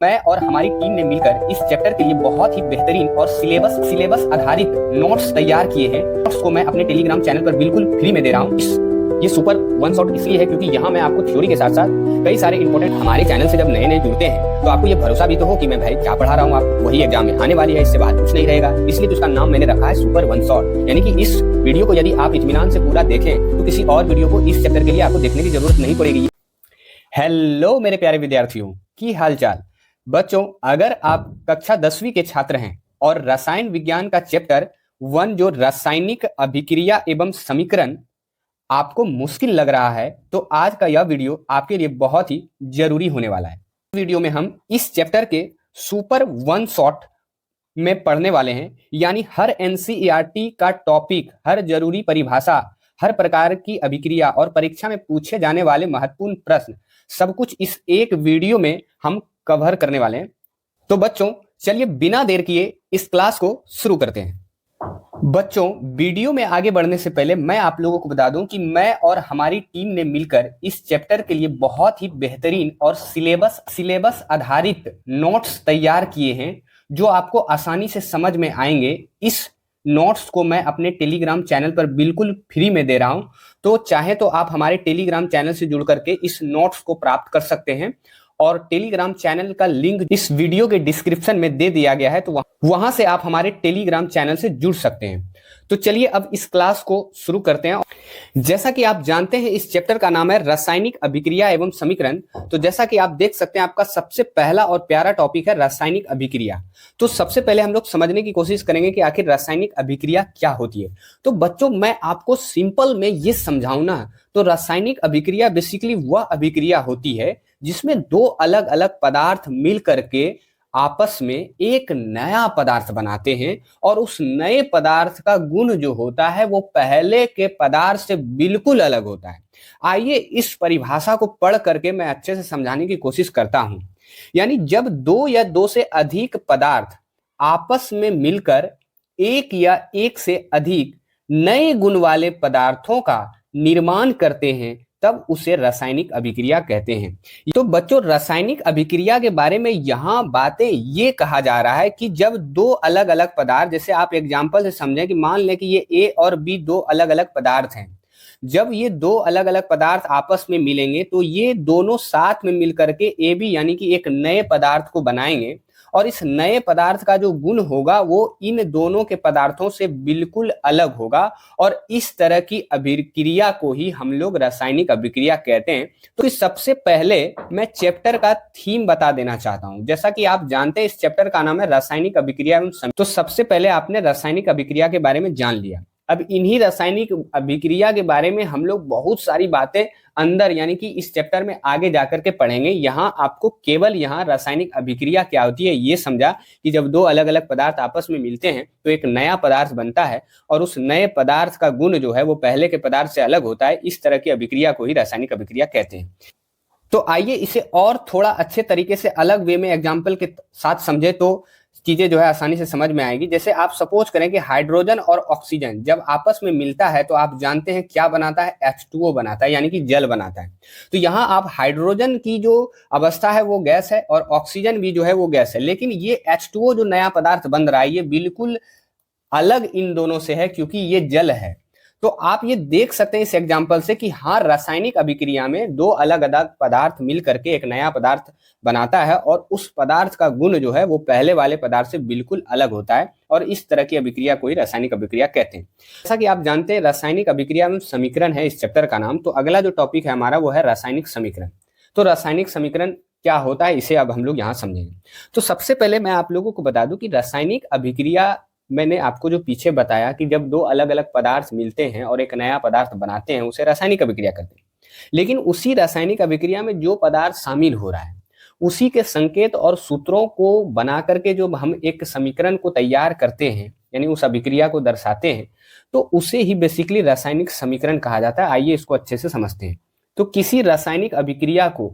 मैं और हमारी टीम ने मिलकर इस चैप्टर के लिए बहुत ही बेहतरीन और सिलेबस आधारित नोट्स तैयार किए हैं। नोट्स को मैं अपने टेलीग्राम चैनल पर बिल्कुल फ्री में दे रहा हूँ। ये सुपर वन शॉट इसलिए है क्योंकि यहाँ मैं आपको थ्योरी के साथ साथ कई सारे इंपॉर्टेंट, हमारे चैनल से जब नए नए जुड़ते हैं तो आपको ये भरोसा भी तो हो कि मैं भाई क्या पढ़ा रहा हूँ, आप वही एग्जाम में आने वाली है, इससे बाहर कुछ नहीं रहेगा। इसलिए तो उसका नाम मैंने रखा है सुपर वन शॉट। यानी कि इस वीडियो को यदि आप इत्मीनान से पूरा देखें तो किसी और वीडियो को इस चैप्टर के लिए आपको देखने की जरूरत नहीं पड़ेगी। हेलो मेरे प्यारे विद्यार्थियों, की हाल चाल। बच्चों, अगर आप कक्षा 10वीं के छात्र हैं और रसायन विज्ञान का चैप्टर 1 जो रासायनिक अभिक्रिया एवं समीकरण आपको मुश्किल लग रहा है तो आज का यह वीडियो आपके लिए बहुत ही जरूरी होने वाला है। इस वीडियो में हम इस चैप्टर के सुपर वन शॉट में पढ़ने वाले हैं। यानी हर एनसीईआरटी का टॉपिक, हर जरूरी परिभाषा, हर प्रकार की अभिक्रिया और परीक्षा में पूछे जाने वाले महत्वपूर्ण प्रश्न, सब कुछ इस एक वीडियो में हम कवर करने वाले हैं। तो बच्चों चलिए बिना देर किए इस क्लास को शुरू करते हैं। बच्चों, वीडियो में आगे बढ़ने से पहले मैं आप लोगों को बता दूं कि मैं और हमारी टीम ने मिलकर इस चैप्टर के लिए बहुत ही बेहतरीन और सिलेबस आधारित नोट्स तैयार किए हैं जो आपको आसानी से समझ में आएंगे। इस नोट्स को मैं अपने टेलीग्राम चैनल पर बिल्कुल फ्री में दे रहा हूं, तो चाहे तो आप हमारे टेलीग्राम चैनल से जुड़ करके इस नोट्स को प्राप्त कर सकते हैं और टेलीग्राम चैनल का लिंक इस वीडियो के डिस्क्रिप्शन में दे दिया गया है, तो वहां से आप हमारे टेलीग्राम चैनल से जुड़ सकते हैं। तो चलिए अब इस क्लास को शुरू करते हैं। जैसा कि आप जानते हैं इस चैप्टर का नाम है रासायनिक अभिक्रिया एवं समीकरण। तो जैसा कि आप देख सकते हैं आपका सबसे पहला और प्यारा टॉपिक है रासायनिक अभिक्रिया। तो सबसे पहले हम लोग समझने की कोशिश करेंगे कि आखिर रासायनिक अभिक्रिया क्या होती है। तो बच्चों मैं आपको सिंपल में ये समझाऊं ना, तो रासायनिक अभिक्रिया बेसिकली वह अभिक्रिया होती है जिसमें दो अलग अलग पदार्थ मिल करके आपस में एक नया पदार्थ बनाते हैं और उस नए पदार्थ का गुण जो होता है वो पहले के पदार्थ से बिल्कुल अलग होता है। आइए इस परिभाषा को पढ़ करके मैं अच्छे से समझाने की कोशिश करता हूं। यानी जब दो या दो से अधिक पदार्थ आपस में मिलकर एक या एक से अधिक नए गुण वाले पदार्थों का निर्माण करते हैं तब उसे रासायनिक अभिक्रिया कहते हैं। तो बच्चों रासायनिक अभिक्रिया के बारे में यहाँ बातें ये कहा जा रहा है कि जब दो अलग अलग पदार्थ, जैसे आप एग्जांपल से समझें कि मान लें कि ये ए और बी दो अलग अलग पदार्थ हैं, जब ये दो अलग अलग पदार्थ आपस में मिलेंगे तो ये दोनों साथ में मिलकर के ए बी यानी कि एक नए पदार्थ को बनाएंगे और इस नए पदार्थ का जो गुण होगा वो इन दोनों के पदार्थों से बिल्कुल अलग होगा और इस तरह की अभिक्रिया को ही हम लोग रासायनिक अभिक्रिया कहते हैं। तो सबसे पहले मैं चैप्टर का थीम बता देना चाहता हूं। जैसा कि आप जानते हैं इस चैप्टर का नाम है रासायनिक अभिक्रिया एवं समीकरण। तो सबसे पहले आपने रासायनिक अभिक्रिया के बारे में जान लिया। अब इन्हीं रासायनिक अभिक्रिया के बारे में हम लोग बहुत सारी बातें अंदर यानी कि इस चैप्टर में आगे जाकर के पढ़ेंगे। यहाँ आपको केवल यहाँ रासायनिक अभिक्रिया क्या होती है ये समझा कि जब दो अलग अलग पदार्थ आपस में मिलते हैं तो एक नया पदार्थ बनता है और उस नए पदार्थ का गुण जो है वो पहले के पदार्थ से अलग होता है। इस तरह की अभिक्रिया को ही रासायनिक अभिक्रिया कहते हैं। तो आइए इसे और थोड़ा अच्छे तरीके से अलग वे में एग्जाम्पल के साथ समझे तो चीजें जो है आसानी से समझ में आएगी। जैसे आप सपोज करें कि हाइड्रोजन और ऑक्सीजन जब आपस में मिलता है तो आप जानते हैं क्या बनाता है, H2O बनाता है यानी कि जल बनाता है। तो यहाँ आप हाइड्रोजन की जो अवस्था है वो गैस है और ऑक्सीजन भी जो है वो गैस है, लेकिन ये H2O जो नया पदार्थ बन रहा है ये बिल्कुल अलग इन दोनों से है क्योंकि ये जल है। तो आप ये देख सकते हैं इस एग्जाम्पल से कि हाँ रासायनिक अभिक्रिया में दो अलग अलग पदार्थ मिल करके एक नया पदार्थ बनाता है और उस पदार्थ का गुण जो है वो पहले वाले पदार्थ से बिल्कुल अलग होता है और इस तरह की अभिक्रिया को ही रासायनिक अभिक्रिया कहते हैं। जैसा कि आप जानते हैं रासायनिक अभिक्रिया में समीकरण है इस चैप्टर का नाम। तो अगला जो टॉपिक है हमारा वो है रासायनिक समीकरण। तो रासायनिक समीकरण क्या होता है इसे अब हम लोग यहाँ समझेंगे। तो सबसे पहले मैं आप लोगों को बता दूं कि रासायनिक अभिक्रिया मैंने आपको जो पीछे बताया कि जब दो अलग अलग पदार्थ मिलते हैं और एक नया पदार्थ बनाते हैं उसे रासायनिक अभिक्रिया कहते हैं। लेकिन उसी रासायनिक अभिक्रिया में जो पदार्थ शामिल हो रहा है उसी के संकेत और सूत्रों को बना करके जो हम एक समीकरण को तैयार करते हैं यानी उस अभिक्रिया को दर्शाते हैं तो उसे ही बेसिकली रासायनिक समीकरण कहा जाता है। आइए इसको अच्छे से समझते हैं। तो किसी रासायनिक अभिक्रिया को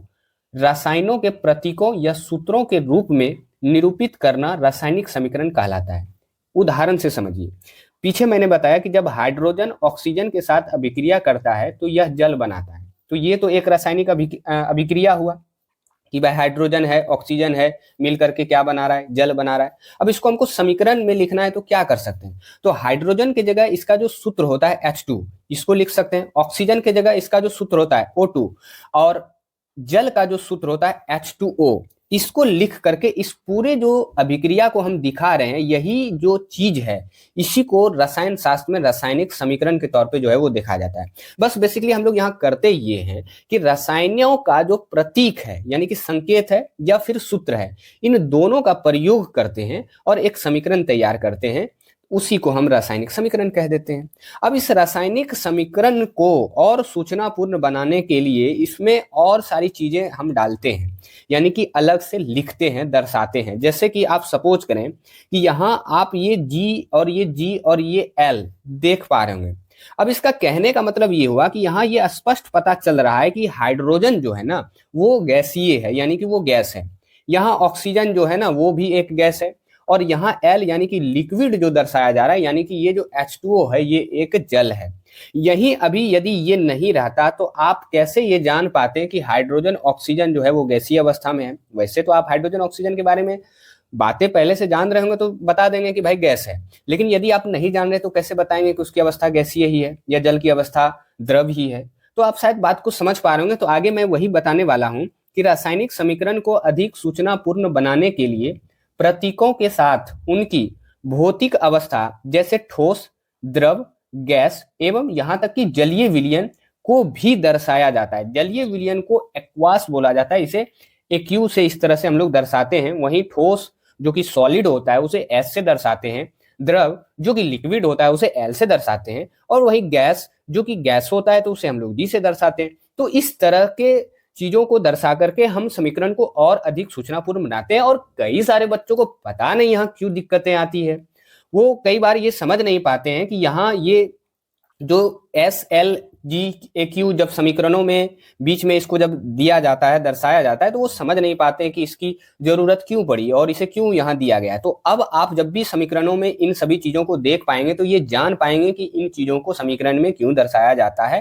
रसायनों के प्रतीकों या सूत्रों के रूप में निरूपित करना रासायनिक समीकरण कहलाता है। उदाहरण से समझिए, पीछे मैंने बताया कि जब हाइड्रोजन ऑक्सीजन के साथ अभिक्रिया करता है तो यह जल बनाता है। तो ये तो एक रासायनिक अभिक्रिया हुआ कि भाई हाइड्रोजन है, ऑक्सीजन है, मिल करके क्या बना रहा है, जल बना रहा है। अब इसको हमको समीकरण में लिखना है तो क्या कर सकते हैं, तो हाइड्रोजन की जगह इसका जो सूत्र होता है H2, इसको लिख सकते हैं। ऑक्सीजन की जगह इसका जो सूत्र होता है O2, और जल का जो सूत्र होता है H2O, इसको लिख करके इस पूरे जो अभिक्रिया को हम दिखा रहे हैं, यही जो चीज है, इसी को रसायन शास्त्र में रासायनिक समीकरण के तौर पे जो है वो देखा जाता है। बस बेसिकली हम लोग यहाँ करते ये हैं कि रसायनों का जो प्रतीक है, यानी कि संकेत है या फिर सूत्र है, इन दोनों का प्रयोग करते हैं और एक समीकरण तैयार करते हैं, उसी को हम रासायनिक समीकरण कह देते हैं। अब इस रासायनिक समीकरण को और सूचनापूर्ण बनाने के लिए इसमें और सारी चीजें हम डालते हैं, यानी कि अलग से लिखते हैं, दर्शाते हैं। जैसे कि आप सपोज करें कि यहाँ आप ये G और ये G और ये L देख पा रहे होंगे। अब इसका कहने का मतलब ये हुआ कि यहाँ ये स्पष्ट पता चल रहा है कि हाइड्रोजन जो है ना वो गैसीय है, यानी कि वो गैस है। यहाँ ऑक्सीजन जो है ना वो भी एक गैस है, और यहाँ L यानी कि लिक्विड जो दर्शाया जा रहा है, यानी कि ये जो H2O है ये एक जल है। यही अभी यदि ये नहीं रहता तो आप कैसे ये जान पाते हैं कि हाइड्रोजन ऑक्सीजन जो है वो गैसीय अवस्था में है। वैसे तो आप हाइड्रोजन ऑक्सीजन के बारे में बातें पहले से जान रहे होंगे तो बता देंगे कि भाई गैस है, लेकिन यदि आप नहीं जान रहे तो कैसे बताएंगे कि उसकी अवस्था गैसीय ही है या जल की अवस्था द्रव ही है। तो आप शायद बात को समझ पा रहे होंगे। तो आगे मैं वही बताने वाला हूं कि रासायनिक समीकरण को अधिक सूचनापूर्ण बनाने के लिए प्रतीकों के साथ उनकी भौतिक अवस्था जैसे ठोस, द्रव, गैस एवं यहां तक कि जलीय विलयन को भी दर्शाया जाता है। जलीय विलयन को एक्वास बोला जाता है, इसे एक्यू से इस तरह से हम लोग दर्शाते हैं। वहीं ठोस जो कि सॉलिड होता है उसे एस से दर्शाते हैं, द्रव जो कि लिक्विड होता है उसे एल से दर्शाते हैं, और वही गैस जो कि गैस होता है तो उसे हम लोग जी से दर्शाते हैं। तो इस तरह के चीजों को दर्शा करके हम समीकरण को और अधिक सूचनापूर्ण बनाते हैं। और कई सारे बच्चों को पता नहीं यहाँ क्यों दिक्कतें आती है, वो कई बार ये समझ नहीं पाते हैं कि यहाँ ये जो SLGAQ जब समीकरणों में बीच में इसको जब दिया जाता है, दर्शाया जाता है, तो वो समझ नहीं पाते हैं कि इसकी जरूरत क्यों पड़ी और इसे क्यों यहाँ दिया गया है। तो अब आप जब भी समीकरणों में इन सभी चीजों को देख पाएंगे तो ये जान पाएंगे कि इन चीजों को समीकरण में क्यों दर्शाया जाता है,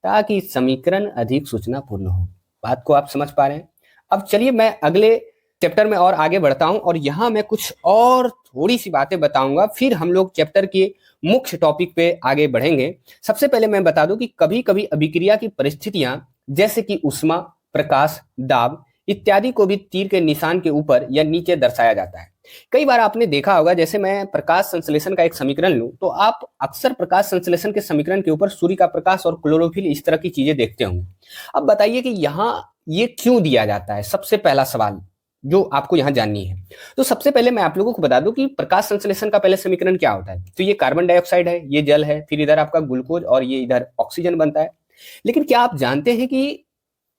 ताकि समीकरण अधिक सूचनापूर्ण हो। बात को आप समझ पा रहे हैं। अब चलिए मैं अगले चैप्टर में और आगे बढ़ता हूं, और यहां मैं कुछ और थोड़ी सी बातें बताऊंगा, फिर हम लोग चैप्टर के मुख्य टॉपिक पे आगे बढ़ेंगे। सबसे पहले मैं बता दूं कि कभी कभी अभिक्रिया की परिस्थितियां जैसे कि ऊष्मा, प्रकाश, दाब इत्यादि को भी तीर के निशान के ऊपर या नीचे दर्शाया जाता है। कई बार आपने देखा होगा, जैसे मैं प्रकाश संश्लेषण का एक समीकरण लूं तो आप अक्सर प्रकाश संश्लेषण के समीकरण के ऊपर सूर्य का प्रकाश और क्लोरोफिल इस तरह की चीजें देखते होंगे। अब बताइए कि यहाँ ये क्यों दिया जाता है, सबसे पहला सवाल जो आपको यहाँ जाननी है। तो सबसे पहले मैं आप लोगों को बता दूं कि प्रकाश संश्लेषण का पहले समीकरण क्या होता है। तो ये कार्बन डाइऑक्साइड है, ये जल है, फिर इधर आपका ग्लूकोज और ये इधर ऑक्सीजन बनता है। लेकिन क्या आप जानते हैं कि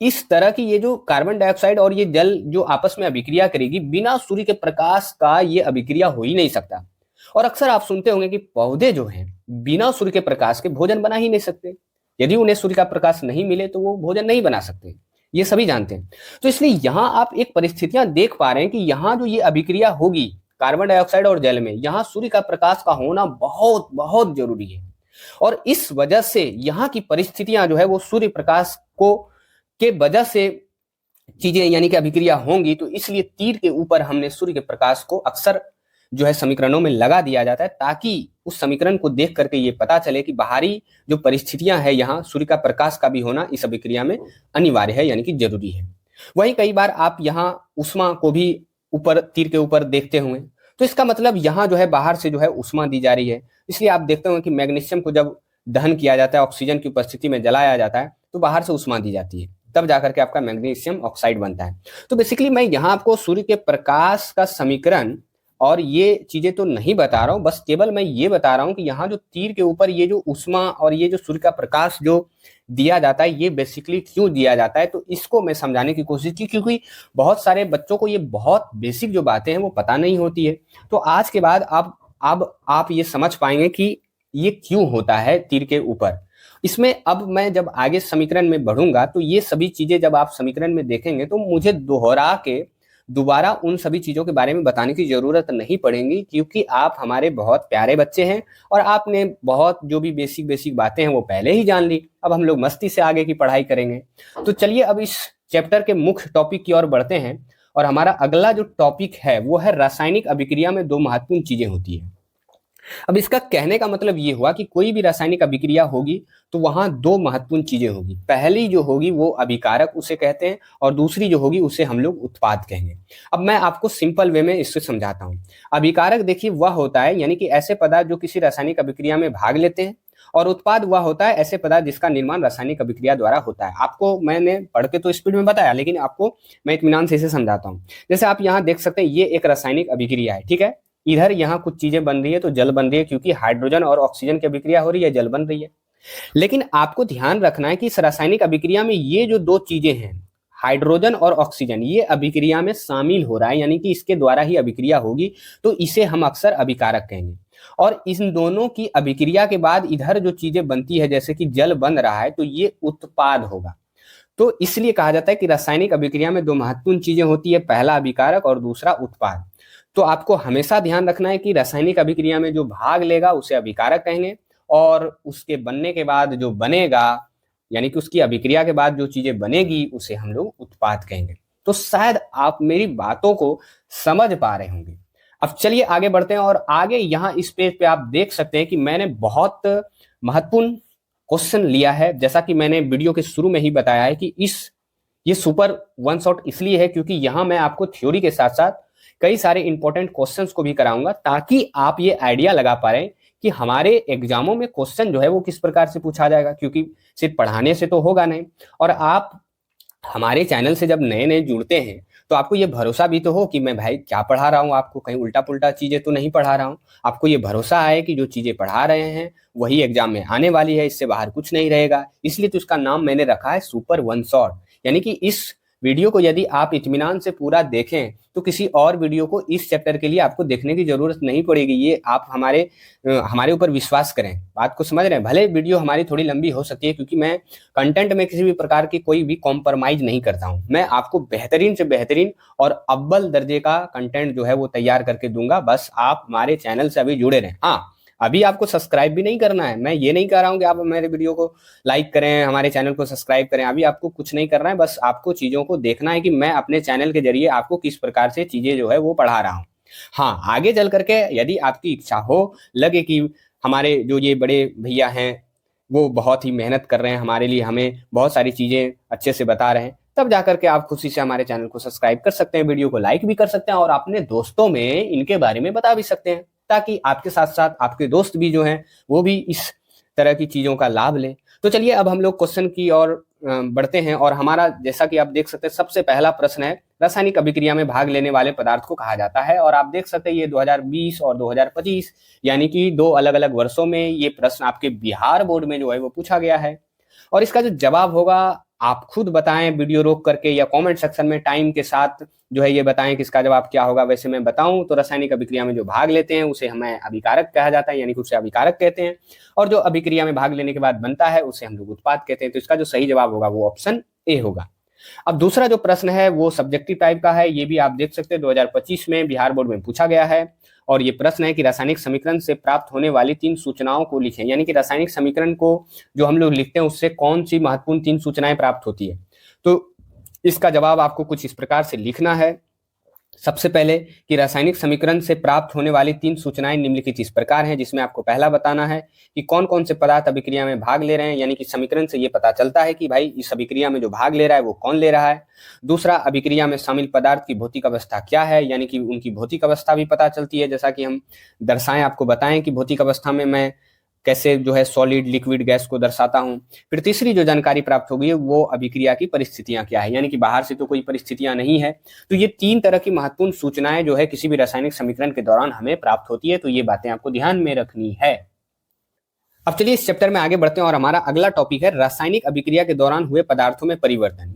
इस तरह की ये जो कार्बन डाइऑक्साइड और ये जल जो आपस में अभिक्रिया करेगी, बिना सूर्य के प्रकाश का ये अभिक्रिया हो ही नहीं सकता। और अक्सर आप सुनते होंगे कि पौधे जो हैं बिना सूर्य के प्रकाश के भोजन बना ही नहीं सकते। यदि उन्हें सूर्य का प्रकाश नहीं मिले तो वो भोजन नहीं बना सकते, ये सभी जानते हैं। तो इसलिए यहां आप एक परिस्थितियां देख पा रहे हैं कि यहाँ जो ये अभिक्रिया होगी कार्बन डाइऑक्साइड और जल में, यहाँ सूर्य का प्रकाश का होना बहुत बहुत जरूरी है। और इस वजह से यहाँ की परिस्थितियां जो है वो सूर्य प्रकाश को के वजह से चीजें यानी कि अभिक्रिया होंगी। तो इसलिए तीर के ऊपर हमने सूर्य के प्रकाश को अक्सर जो है समीकरणों में लगा दिया जाता है, ताकि उस समीकरण को देख करके ये पता चले कि बाहरी जो परिस्थितियां हैं यहाँ सूर्य का प्रकाश का भी होना इस अभिक्रिया में अनिवार्य है, यानी कि जरूरी है। वहीं कई बार आप यहाँ ऊष्मा को भी ऊपर तीर के ऊपर देखते होंगे, तो इसका मतलब यहाँ जो है बाहर से जो है ऊष्मा दी जा रही है। इसलिए आप देखते होंगे कि मैग्नीशियम को जब दहन किया जाता है, ऑक्सीजन की उपस्थिति में जलाया जाता है, तो बाहर से ऊष्मा दी जाती है, तब जाकर के आपका मैग्नीशियम ऑक्साइड बनता है। तो बेसिकली मैं यहाँ आपको सूर्य के प्रकाश का समीकरण और ये चीजें तो नहीं बता रहा हूँ, बस केवल मैं ये बता रहा हूँ कि यहाँ जो तीर के ऊपर ये जो ऊष्मा और ये जो सूर्य का प्रकाश जो दिया जाता है, ये बेसिकली क्यों दिया जाता है, तो इसको मैं समझाने की कोशिश की, क्योंकि बहुत सारे बच्चों को ये बहुत बेसिक जो बातें हैं वो पता नहीं होती है। तो आज के बाद आप ये समझ पाएंगे कि ये क्यों होता है तीर के ऊपर। इसमें अब मैं जब आगे समीकरण में बढ़ूंगा तो ये सभी चीजें जब आप समीकरण में देखेंगे तो मुझे दोहरा के दोबारा उन सभी चीजों के बारे में बताने की जरूरत नहीं पड़ेगी, क्योंकि आप हमारे बहुत प्यारे बच्चे हैं और आपने बहुत जो भी बेसिक बातें हैं वो पहले ही जान ली। अब हम लोग मस्ती से आगे की पढ़ाई करेंगे। तो चलिए अब इस चैप्टर के मुख्य टॉपिक की ओर बढ़ते हैं और हमारा अगला जो टॉपिक है वो है रासायनिक अभिक्रिया में दो महत्वपूर्ण चीजें होती है। अब इसका कहने का मतलब ये हुआ कि कोई भी रासायनिक अभिक्रिया होगी तो वहां दो महत्वपूर्ण चीजें होगी। पहली जो होगी वो अभिकारक उसे कहते हैं और दूसरी जो होगी उसे हम लोग उत्पाद कहेंगे। अब मैं आपको सिंपल वे में इससे समझाता हूं। अभिकारक देखिए वह होता है यानी कि ऐसे पदार्थ जो किसी रासायनिक अभिक्रिया में भाग लेते हैं, और उत्पाद वह होता है ऐसे पदार्थ जिसका निर्माण रासायनिक अभिक्रिया द्वारा होता है। आपको मैंने पढ़ के तो स्पीड में बताया, लेकिन आपको मैं इत्मीनान से इसे समझाता हूं। जैसे आप यहाँ देख सकते हैं ये एक रासायनिक अभिक्रिया है, ठीक है। इधर यहाँ कुछ चीजें बन रही है तो जल बन रही है, क्योंकि हाइड्रोजन और ऑक्सीजन की अभिक्रिया हो रही है, जल बन रही है। लेकिन आपको ध्यान रखना है कि इस रासायनिक अभिक्रिया में ये जो दो चीजें हैं, हाइड्रोजन और ऑक्सीजन, ये अभिक्रिया में शामिल हो रहा है, यानी कि इसके द्वारा ही अभिक्रिया होगी, तो इसे हम अक्सर अभिकारक कहेंगे। और इन दोनों की अभिक्रिया के बाद इधर जो चीजें बनती है, जैसे कि जल बन रहा है, तो ये उत्पाद होगा। तो इसलिए कहा जाता है कि रासायनिक अभिक्रिया में दो महत्वपूर्ण चीजें होती है, पहला अभिकारक और दूसरा उत्पाद। तो आपको हमेशा ध्यान रखना है कि रासायनिक अभिक्रिया में जो भाग लेगा उसे अभिकारक कहेंगे, और उसके बनने के बाद जो बनेगा, यानी कि उसकी अभिक्रिया के बाद जो चीजें बनेगी, उसे हम लोग उत्पाद कहेंगे। तो शायद आप मेरी बातों को समझ पा रहे होंगे। अब चलिए आगे बढ़ते हैं, और आगे यहाँ इस पेज पे आप देख सकते हैं कि मैंने बहुत महत्वपूर्ण क्वेश्चन लिया है। जैसा कि मैंने वीडियो के शुरू में ही बताया है कि ये सुपर वन शॉट इसलिए है क्योंकि यहाँ मैं आपको थ्योरी के साथ साथ कई सारे इंपॉर्टेंट क्वेश्चंस को भी कराऊंगा, ताकि आप ये आइडिया लगा पा रहे हैं कि हमारे एग्जामों में क्वेश्चन जो है वो किस प्रकार से पूछा जाएगा, क्योंकि सिर्फ पढ़ाने से तो होगा नहीं। और आप हमारे चैनल से जब नए नए जुड़ते हैं तो आपको ये भरोसा भी तो हो कि मैं भाई क्या पढ़ा रहा हूँ, आपको कहीं उल्टा पुल्टा चीजें तो नहीं पढ़ा रहा हूँ। आपको ये भरोसा है कि जो चीजें पढ़ा रहे हैं वही एग्जाम में आने वाली है, इससे बाहर कुछ नहीं रहेगा। इसलिए तो इसका नाम मैंने रखा है सुपर वन शॉट। यानी कि इस वीडियो को यदि आप इत्मीनान से पूरा देखें तो किसी और वीडियो को इस चैप्टर के लिए आपको देखने की जरूरत नहीं पड़ेगी। ये आप हमारे ऊपर विश्वास करें, बात को समझ रहे हैं। भले वीडियो हमारी थोड़ी लंबी हो सकती है, क्योंकि मैं कंटेंट में किसी भी प्रकार की कोई भी कॉम्प्रोमाइज नहीं करता हूं। मैं आपको बेहतरीन से बेहतरीन और अव्वल दर्जे का कंटेंट जो है वो तैयार करके दूंगा। बस आप हमारे चैनल से अभी जुड़े रहें। हाँ, अभी आपको सब्सक्राइब भी नहीं करना है। मैं ये नहीं कह रहा हूं कि आप मेरे वीडियो को लाइक करें, हमारे चैनल को सब्सक्राइब करें। अभी आपको कुछ नहीं करना है, बस आपको चीजों को देखना है कि मैं अपने चैनल के जरिए आपको किस प्रकार से चीजें जो है वो पढ़ा रहा हूं। हाँ, आगे चल करके यदि आपकी इच्छा हो, लगे कि हमारे जो ये बड़े भैया हैं वो बहुत ही मेहनत कर रहे हैं हमारे लिए, हमें बहुत सारी चीजें अच्छे से बता रहे हैं, तब जाकर के आप खुशी से हमारे चैनल को सब्सक्राइब कर सकते हैं, वीडियो को लाइक भी कर सकते हैं, और अपने दोस्तों में इनके बारे में बता भी सकते हैं, ताकि आपके साथ साथ आपके दोस्त भी जो हैं वो भी इस तरह की चीजों का लाभ लें। तो चलिए अब हम लोग क्वेश्चन की ओर बढ़ते हैं, और हमारा जैसा कि आप देख सकते हैं सबसे पहला प्रश्न है, रासायनिक अभिक्रिया में भाग लेने वाले पदार्थ को कहा जाता है। और आप देख सकते हैं ये 2020 और 2025 यानी कि दो अलग अलग वर्षों में ये प्रश्न आपके बिहार बोर्ड में जो है वो पूछा गया है। और इसका जो जवाब होगा आप खुद बताएं वीडियो रोक करके, या कमेंट सेक्शन में टाइम के साथ जो है ये बताएं कि इसका जवाब क्या होगा। वैसे मैं बताऊं तो रासायनिक अभिक्रिया में जो भाग लेते हैं उसे हमें अभिकारक कहा जाता है, यानी कि उसे अभिकारक कहते हैं, और जो अभिक्रिया में भाग लेने के बाद बनता है उसे हम लोग उत्पाद कहते हैं। तो इसका जो सही जवाब होगा वो ऑप्शन ए होगा। अब दूसरा जो प्रश्न है वो सब्जेक्टिव टाइप का है, ये भी आप देख सकते हैं 2025 में बिहार बोर्ड में पूछा गया है। और ये प्रश्न है कि रासायनिक समीकरण से प्राप्त होने वाली 3 सूचनाओं को लिखें। यानी कि रासायनिक समीकरण को जो हम लोग लिखते हैं उससे कौन सी महत्वपूर्ण 3 सूचनाएं प्राप्त होती है। तो इसका जवाब आपको कुछ इस प्रकार से लिखना है। सबसे पहले कि रासायनिक समीकरण से प्राप्त होने वाली 3 सूचनाएं निम्नलिखित इस प्रकार हैं, जिसमें आपको पहला बताना है कि कौन कौन से पदार्थ अभिक्रिया में भाग ले रहे हैं। यानी कि समीकरण से ये पता चलता है कि भाई इस अभिक्रिया में जो भाग ले रहा है वो कौन ले रहा है। दूसरा, अभिक्रिया में शामिल पदार्थ की भौतिक अवस्था क्या है, यानी कि उनकी भौतिक अवस्था भी पता चलती है। जैसा कि हम दर्शाएं, आपको बताएं कि भौतिक अवस्था में मैं कैसे जो है सॉलिड, लिक्विड, गैस को दर्शाता हूं। फिर तीसरी जो जानकारी प्राप्त होगी वो अभिक्रिया की परिस्थितियां क्या है, यानी कि बाहर से तो कोई परिस्थितियां नहीं है। तो ये 3 तरह की महत्वपूर्ण सूचनाएं जो है किसी भी रासायनिक समीकरण के दौरान हमें प्राप्त होती है। तो ये बातें आपको ध्यान में रखनी है। अब चलिए इस चैप्टर में आगे बढ़ते हैं, और हमारा अगला टॉपिक है रासायनिक अभिक्रिया के दौरान हुए पदार्थों में परिवर्तन।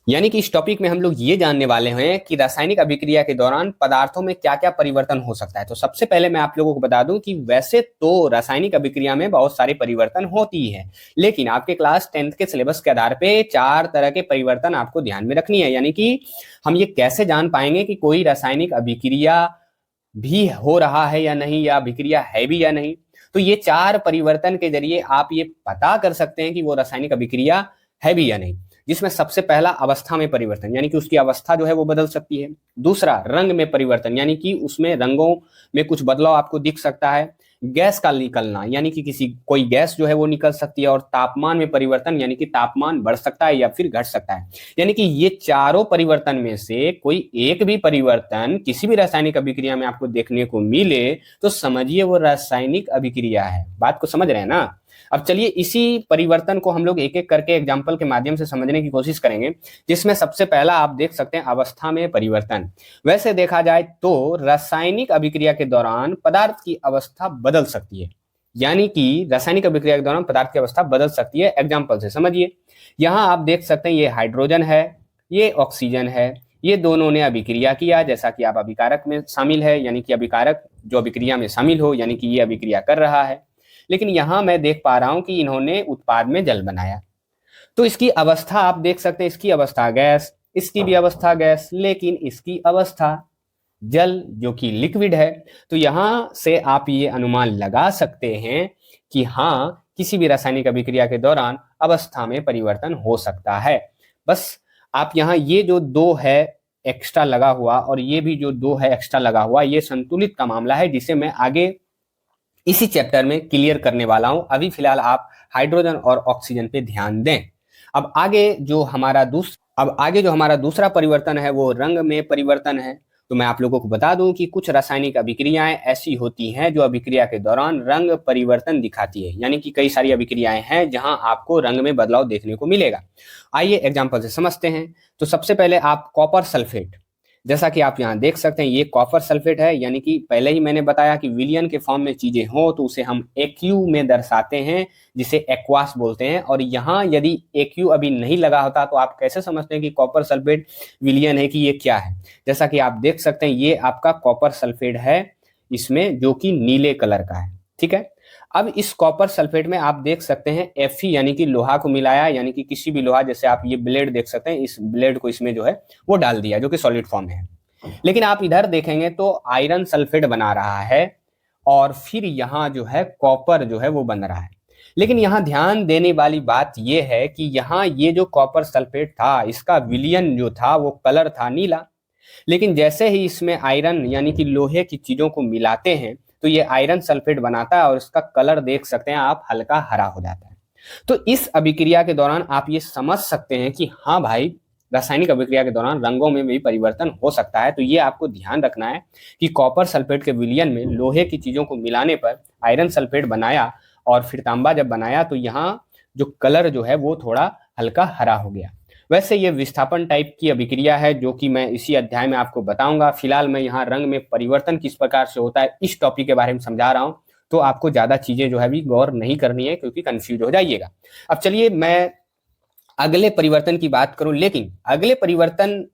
यानी कि इस टॉपिक में हम लोग ये जानने वाले हैं कि रासायनिक अभिक्रिया के दौरान पदार्थों में क्या क्या परिवर्तन हो सकता है। तो सबसे पहले मैं आप लोगों को बता दूं कि वैसे तो रासायनिक अभिक्रिया में बहुत सारे परिवर्तन होती है, लेकिन आपके क्लास 10th के सिलेबस के आधार पे 4 तरह के परिवर्तन आपको ध्यान में रखनी है। यानी कि हम ये कैसे जान पाएंगे कि कोई रासायनिक अभिक्रिया भी हो रहा है या नहीं, या अभिक्रिया है भी या नहीं। तो ये 4 परिवर्तन के जरिए आप ये पता कर सकते हैं कि वो रासायनिक अभिक्रिया है भी या नहीं। जिसमें सबसे पहला अवस्था में परिवर्तन, यानी कि उसकी अवस्था जो है वो बदल सकती है। दूसरा रंग में परिवर्तन, यानी कि उसमें रंगों में कुछ बदलाव आपको दिख सकता है। गैस का निकलना, यानी कि कोई गैस जो है वो निकल सकती है। और तापमान में परिवर्तन, यानी कि तापमान बढ़ सकता है या फिर घट सकता है। यानी कि ये चारों परिवर्तन में से कोई एक भी परिवर्तन किसी भी रासायनिक अभिक्रिया में आपको देखने को मिले तो समझिए वो रासायनिक अभिक्रिया है। बात को समझ रहे हैं ना। अब चलिए इसी परिवर्तन को हम लोग एक एक करके एग्जाम्पल के माध्यम से समझने की कोशिश करेंगे, जिसमें सबसे पहला आप देख सकते हैं अवस्था में परिवर्तन। वैसे देखा जाए तो रासायनिक अभिक्रिया के दौरान पदार्थ की अवस्था बदल सकती है, यानी कि रासायनिक अभिक्रिया के दौरान पदार्थ की अवस्था बदल सकती है। एग्जाम्पल से समझिए, यहां आप देख सकते हैं ये हाइड्रोजन है, ये ऑक्सीजन है, ये दोनों ने अभिक्रिया किया, जैसा कि आप अभिकारक में शामिल है, यानी कि अभिकारक जो अभिक्रिया में शामिल हो, यानी कि ये अभिक्रिया कर रहा है। लेकिन यहां मैं देख पा रहा हूं कि इन्होंने उत्पाद में जल बनाया, तो इसकी अवस्था आप देख सकते हैं, इसकी अवस्था गैस, इसकी भी अवस्था गैस, लेकिन इसकी अवस्था जल जो कि लिक्विड है। तो यहां से आप ये अनुमान लगा सकते हैं कि हाँ, किसी भी रासायनिक अभिक्रिया के दौरान अवस्था में परिवर्तन हो सकता है। बस आप यहाँ ये जो दो है एक्स्ट्रा लगा हुआ और ये भी जो दो है एक्स्ट्रा लगा हुआ, ये संतुलित का मामला है, जिसे मैं आगे इसी चैप्टर में क्लियर करने वाला हूं। अभी फिलहाल आप हाइड्रोजन और ऑक्सीजन पे ध्यान दें। अब आगे जो हमारा दूसरा परिवर्तन है वो रंग में परिवर्तन है। तो मैं आप लोगों को बता दूं कि कुछ रासायनिक अभिक्रियाएं ऐसी होती हैं जो अभिक्रिया के दौरान रंग परिवर्तन दिखाती है, यानी कि कई सारी अभिक्रियाएं हैं जहां आपको रंग में बदलाव देखने को मिलेगा। आइए एग्जाम्पल से समझते हैं। तो सबसे पहले आप कॉपर सल्फेट, जैसा कि आप यहाँ देख सकते हैं ये कॉपर सल्फेट है, यानी कि पहले ही मैंने बताया कि विलियन के फॉर्म में चीजें हो तो उसे हम एक्यू में दर्शाते हैं, जिसे एक्वास बोलते हैं। और यहाँ यदि एक्यू अभी नहीं लगा होता तो आप कैसे समझते हैं कि कॉपर सल्फेट विलियन है, कि ये क्या है। जैसा कि आप देख सकते हैं ये आपका कॉपर सल्फेट है इसमें, जो कि नीले कलर का है। ठीक है, अब इस कॉपर सल्फेट में आप देख सकते हैं Fe यानी कि लोहा को मिलाया, यानी कि किसी भी लोहा, जैसे आप ये ब्लेड देख सकते हैं, इस ब्लेड को इसमें जो है वो डाल दिया, जो कि सॉलिड फॉर्म में है। लेकिन आप इधर देखेंगे तो आयरन सल्फेट बना रहा है और फिर यहाँ जो है कॉपर जो है वो बन रहा है। लेकिन यहाँ ध्यान देने वाली बात यह है कि यहाँ ये जो कॉपर सल्फेट था इसका विलियन जो था वो कलर था नीला, लेकिन जैसे ही इसमें आयरन यानी कि लोहे की चीजों को मिलाते हैं तो ये आयरन सल्फेट बनाता है और इसका कलर देख सकते हैं आप, हल्का हरा हो जाता है। तो इस अभिक्रिया के दौरान आप ये समझ सकते हैं कि हाँ भाई, रासायनिक अभिक्रिया के दौरान रंगों में भी परिवर्तन हो सकता है। तो ये आपको ध्यान रखना है कि कॉपर सल्फेट के विलयन में लोहे की चीजों को मिलाने पर आयरन सल्फेट बनाया और फिर तांबा जब बनाया तो यहाँ जो कलर जो है वो थोड़ा हल्का हरा हो गया। वैसे ये विस्थापन टाइप की अभिक्रिया है जो कि मैं इसी अध्याय में आपको बताऊंगा। फिलहाल मैं यहाँ रंग में परिवर्तन किस प्रकार से होता है इस टॉपिक के बारे में समझा रहा हूं, तो आपको ज्यादा चीजें जो है भी गौर नहीं करनी है क्योंकि कंफ्यूज हो जाइएगा। अब चलिए मैं अगले परिवर्तन की बात करूं, लेकिन अगले परिवर्तन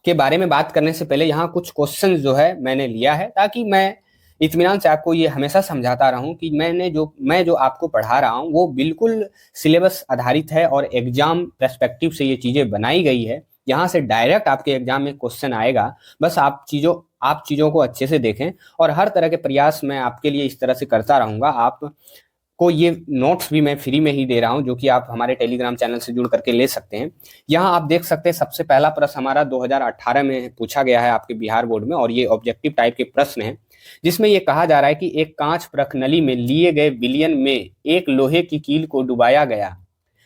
के बारे में बात करने से पहले यहाँ कुछ क्वेश्चन जो है मैंने लिया है ताकि मैं इत्मीनान से आपको ये हमेशा समझाता रहूं कि मैं जो आपको पढ़ा रहा हूं वो बिल्कुल सिलेबस आधारित है और एग्जाम पर्सपेक्टिव से ये चीजें बनाई गई है। यहाँ से डायरेक्ट आपके एग्जाम में क्वेश्चन आएगा, बस आप चीजों को अच्छे से देखें और हर तरह के प्रयास मैं आपके लिए इस तरह से करता रहूंगा। आपको ये नोट्स भी मैं फ्री में ही दे रहा हूं जो कि आप हमारे टेलीग्राम चैनल से जुड़ करके ले सकते हैं। यहाँ आप देख सकते हैं सबसे पहला प्रश्न हमारा 2018 में पूछा गया है आपके बिहार बोर्ड में और ये ऑब्जेक्टिव टाइप के प्रश्न है जिसमें यह कहा जा रहा है कि एक कांच प्रखनली में लिए गए विलयन में एक लोहे की कील को डुबाया गया।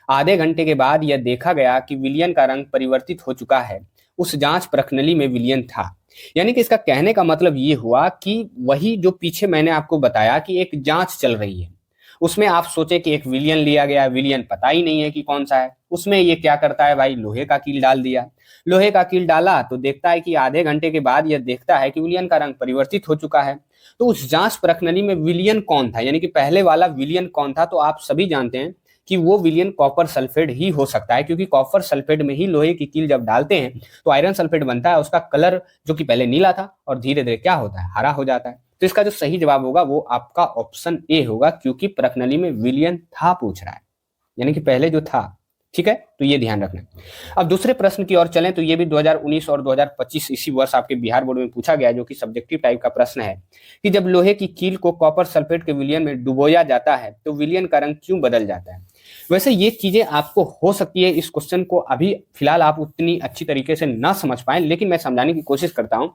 आधे घंटे के बाद यह देखा गया कि विलयन का रंग परिवर्तित हो चुका है। उस जांच प्रखनली में विलयन था। यानी कि इसका कहने का मतलब ये हुआ कि वही जो पीछे मैंने आपको बताया कि एक जांच चल रही है, उसमें आप सोचे कि एक विलयन लिया गया, विलयन पता ही नहीं है कि कौन सा है। उसमें ये क्या करता है भाई, लोहे का कील डाल दिया। लोहे का कील डाला तो देखता है कि आधे घंटे के बाद यह देखता है कि विलयन का रंग परिवर्तित हो चुका है। तो उस जांच प्रखनली में विलयन कौन था, यानी कि पहले वाला विलयन कौन था, तो आप सभी जानते हैं कि वो विलयन कॉपर सल्फेट ही हो सकता है, क्योंकि कॉपर सल्फेट में ही लोहे की कील जब डालते हैं तो आयरन सल्फेट बनता है। उसका कलर जो कि पहले नीला था और धीरे धीरे क्या होता है, हरा हो जाता है। तो इसका जो सही जवाब होगा वो आपका ऑप्शन ए होगा, क्योंकि प्रखनली में विलयन था पूछ रहा है, यानी कि पहले जो था। ठीक है, तो ये ध्यान रखना। अब दूसरे प्रश्न की ओर चलें तो ये भी 2019 और 2025 इसी वर्ष आपके बिहार बोर्ड में पूछा गया, जो कि सब्जेक्टिव टाइप का प्रश्न है कि जब लोहे की कील को कॉपर सल्फेट के विलयन में डुबोया जाता है तो विलयन का रंग क्यों बदल जाता है। वैसे ये चीजें आपको हो सकती है, इस क्वेश्चन को अभी फिलहाल आप उतनी अच्छी तरीके से ना समझ पाए, लेकिन मैं समझाने की कोशिश करता हूं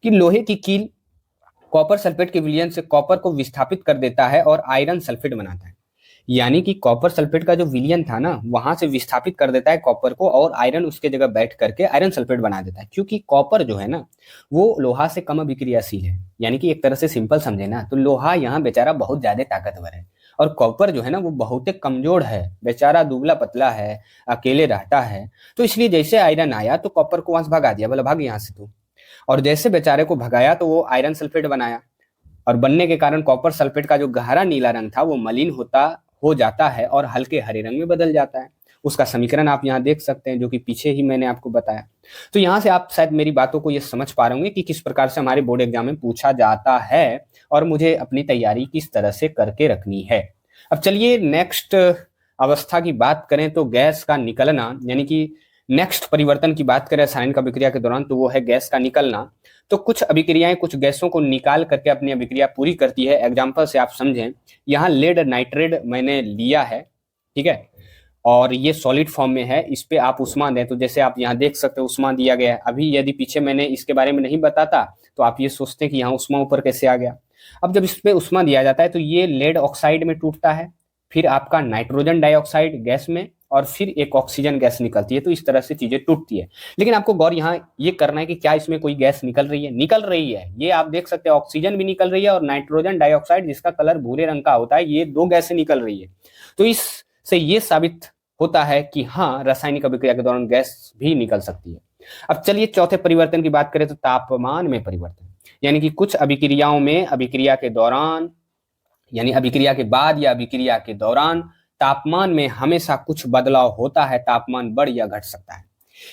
कि लोहे की कील कॉपर सल्फेट के विलयन से कॉपर को विस्थापित कर देता है और आयरन सल्फेट बनाता है। यानी कि कॉपर सल्फेट का जो विलयन था ना, वहां से विस्थापित कर देता है कॉपर को और आयरन उसके जगह बैठ करके आयरन सल्फेट बना देता है। क्योंकि कॉपर जो है ना, वो लोहा से कम अभिक्रियाशील है। यानी कि एक तरह से सिंपल समझे ना, तो लोहा यहाँ बेचारा बहुत ज्यादा ताकतवर है और कॉपर जो है ना, वो बहुत ही कमजोर है, बेचारा दुबला पतला है, अकेले रहता है। तो इसलिए जैसे आयरन आया तो कॉपर को वहां से भगा दिया, बोला भाग यहाँ से तू। और जैसे बेचारे को भगाया तो वो आयरन सल्फेट बनाया, और बनने के कारण कॉपर सल्फेट का जो गहरा नीला रंग था वो मलिन होता हो जाता है और हल्के हरे रंग में बदल जाता है। उसका समीकरण आप यहाँ देख सकते हैं, जो कि पीछे ही मैंने आपको बताया। तो यहाँ से आप शायद मेरी बातों को ये समझ पा रहे होंगे कि किस प्रकार से हमारे बोर्ड एग्जाम में पूछा जाता है और मुझे अपनी तैयारी किस तरह से करके रखनी है। अब चलिए नेक्स्ट अवस्था की बात करें तो गैस का निकलना, यानी कि नेक्स्ट परिवर्तन की बात करें रासायनिक अभिक्रिया के दौरान तो वो है गैस का निकलना। तो कुछ अभिक्रियाएं कुछ गैसों को निकाल करके अपनी अभिक्रिया पूरी करती है। एग्जाम्पल से आप समझें, यहाँ लेड नाइट्रेट मैंने लिया है, ठीक है, और ये सॉलिड फॉर्म में है। इस पे आप उष्मा दें तो जैसे आप यहाँ देख सकते हो उष्मा दिया गया है। अभी यदि पीछे मैंने इसके बारे में नहीं बताता तो आप ये सोचते हैं कि यहाँ उष्मा ऊपर कैसे आ गया। अब जब इस पे उष्मा दिया जाता है तो ये लेड ऑक्साइड में टूटता है, फिर आपका नाइट्रोजन डाइऑक्साइड गैस में, और फिर एक ऑक्सीजन गैस निकलती है। तो इस तरह से चीजें टूटती है। लेकिन आपको गौर यहाँ ये करना है कि क्या इसमें कोई गैस निकल रही है? निकल रही है। ये आप देख सकते हैं ऑक्सीजन भी निकल रही है और नाइट्रोजन डाइऑक्साइड जिसका कलर भूरे रंग का होता है, ये दो गैसें निकल रही है। तो इससे ये साबित होता है कि हाँ, रासायनिक अभिक्रिया के दौरान गैस भी निकल सकती है। अब चलिए चौथे परिवर्तन की बात करें तो तापमान में परिवर्तन, यानी कि कुछ अभिक्रियाओं में अभिक्रिया के दौरान, यानी अभिक्रिया के बाद या अभिक्रिया के दौरान तापमान में हमेशा कुछ बदलाव होता है। तापमान बढ़ या घट सकता है।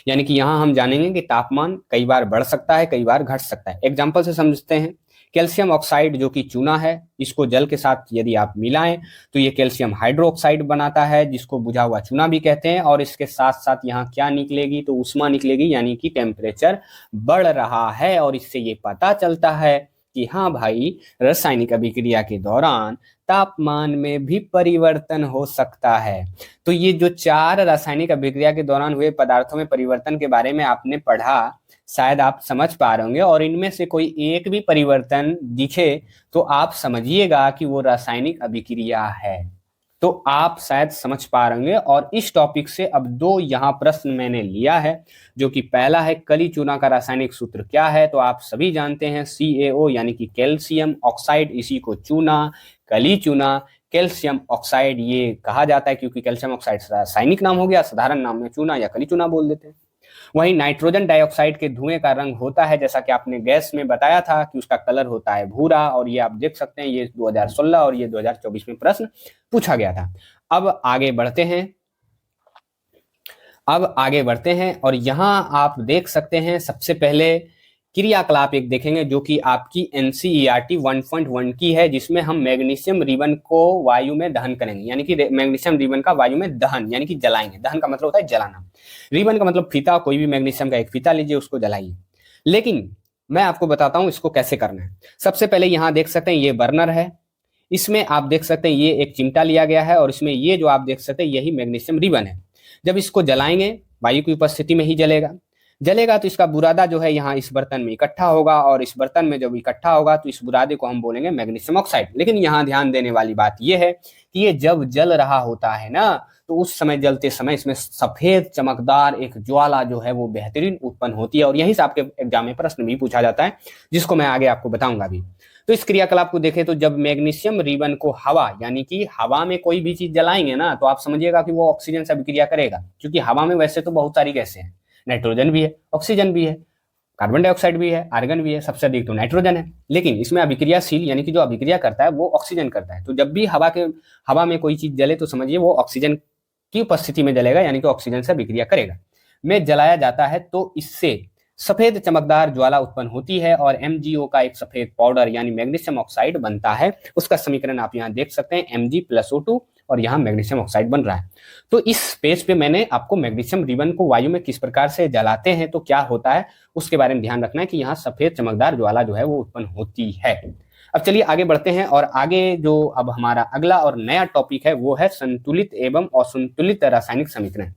यानी कि यहां हम जानेंगे कि तापमान कई बार बढ़ सकता है, कई बार घट सकता है। एग्जाम्पल से समझते हैं, कैल्शियम ऑक्साइड जो कि चूना है, इसको जल के साथ यदि आप मिलाएं तो ये कैल्शियम हाइड्रोक्साइड बनाता है, जिसको बुझा हुआ चूना भी कहते हैं। और इसके साथ साथ यहाँ क्या निकलेगी तो उष्मा निकलेगी, यानी कि टेम्परेचर बढ़ रहा है। और इससे ये पता चलता है कि हाँ भाई, रासायनिक अभिक्रिया के दौरान तापमान में भी परिवर्तन हो सकता है। तो ये जो 4 रासायनिक अभिक्रिया के दौरान हुए पदार्थों में परिवर्तन के बारे में आपने पढ़ा, शायद आप समझ पा रहे होंगे। और इनमें से कोई एक भी परिवर्तन दिखे तो आप समझिएगा कि वो रासायनिक अभिक्रिया है। तो आप शायद समझ पा रहे होंगे। और इस टॉपिक से अब 2 यहाँ प्रश्न मैंने लिया है, जो कि पहला है कली चूना का रासायनिक सूत्र क्या है? तो आप सभी जानते हैं CaO, यानी कि कैल्शियम ऑक्साइड, इसी को चूना, कली चूना, कैल्शियम ऑक्साइड ये कहा जाता है, क्योंकि कैल्शियम ऑक्साइड रासायनिक नाम हो गया, साधारण नाम में चूना या कली चूना बोल देते हैं। वहीं नाइट्रोजन डाइऑक्साइड के धुएं का रंग होता है, जैसा कि आपने गैस में बताया था कि उसका कलर होता है भूरा। और ये आप देख सकते हैं, ये 2016 और ये 2024 में प्रश्न पूछा गया था। अब आगे बढ़ते हैं और यहां आप देख सकते हैं, सबसे पहले क्रियाकलाप एक देखेंगे जो कि आपकी NCERT 1.1 की है, जिसमें हम मैग्नीशियम रिबन को वायु में दहन करेंगे। यानी कि मैग्नीशियम रिबन का वायु में दहन, यानी कि जलाएंगे। दहन का मतलब होता है जलाना, रिबन का मतलब फीता। कोई भी मैग्नीशियम का एक फीता लीजिए, उसको जलाइए। लेकिन मैं आपको बताता हूं इसको कैसे करना है। सबसे पहले यहां देख सकते हैं ये बर्नर है, इसमें आप देख सकते हैं ये एक चिमटा लिया गया है और इसमें ये जो आप देख सकते हैं यही मैग्नीशियम रिबन है। जब इसको जलाएंगे, वायु की उपस्थिति में ही जलेगा तो इसका बुरादा जो है यहाँ इस बर्तन में इकट्ठा होगा, और इस बर्तन में जब इकट्ठा होगा तो इस बुरादे को हम बोलेंगे मैग्नीशियम ऑक्साइड। लेकिन यहाँ ध्यान देने वाली बात यह है कि ये जब जल रहा होता है ना, तो उस समय जलते समय इसमें सफेद चमकदार एक ज्वाला जो है वो बेहतरीन उत्पन्न होती है। और यही से आपके एग्जाम में प्रश्न भी पूछा जाता है, जिसको मैं आगे आपको बताऊंगा अभी। तो इस क्रियाकलाप को देखें तो जब मैग्नीशियम रिबन को हवा, यानी कि हवा में कोई भी चीज जलाएंगे ना, तो आप समझिएगा कि वो ऑक्सीजन से अभिक्रिया करेगा। क्योंकि हवा में वैसे तो बहुत सारी गैसें हैं, नाइट्रोजन भी है, ऑक्सीजन भी है, कार्बन डाइऑक्साइड भी है, आर्गन भी है, सबसे अधिक तो नाइट्रोजन है। लेकिन इसमें अभिक्रियाशील, यानी कि जो अभिक्रिया करता है वो ऑक्सीजन करता है। तो जब भी हवा में कोई चीज जले तो समझिए वो ऑक्सीजन की उपस्थिति में जलेगा, यानी कि ऑक्सीजन से अभिक्रिया करेगा। में जलाया जाता है तो इससे सफेद चमकदार ज्वाला उत्पन्न होती है और MgO का एक सफेद पाउडर यानी मैग्नीशियम ऑक्साइड बनता है। उसका समीकरण आप यहाँ देख सकते हैं, Mg+O2, और यहाँ मैग्नीशियम ऑक्साइड बन रहा है। तो इस पेज पे मैंने आपको मैग्नीशियम रिबन को वायु में किस प्रकार से जलाते हैं तो क्या होता है उसके बारे में ध्यान रखना है कि यहाँ सफेद चमकदार ज्वाला जो है वो उत्पन्न होती है। अब चलिए आगे बढ़ते हैं और आगे जो अब हमारा अगला और नया टॉपिक है वो है संतुलित एवं असंतुलित रासायनिक समीकरण।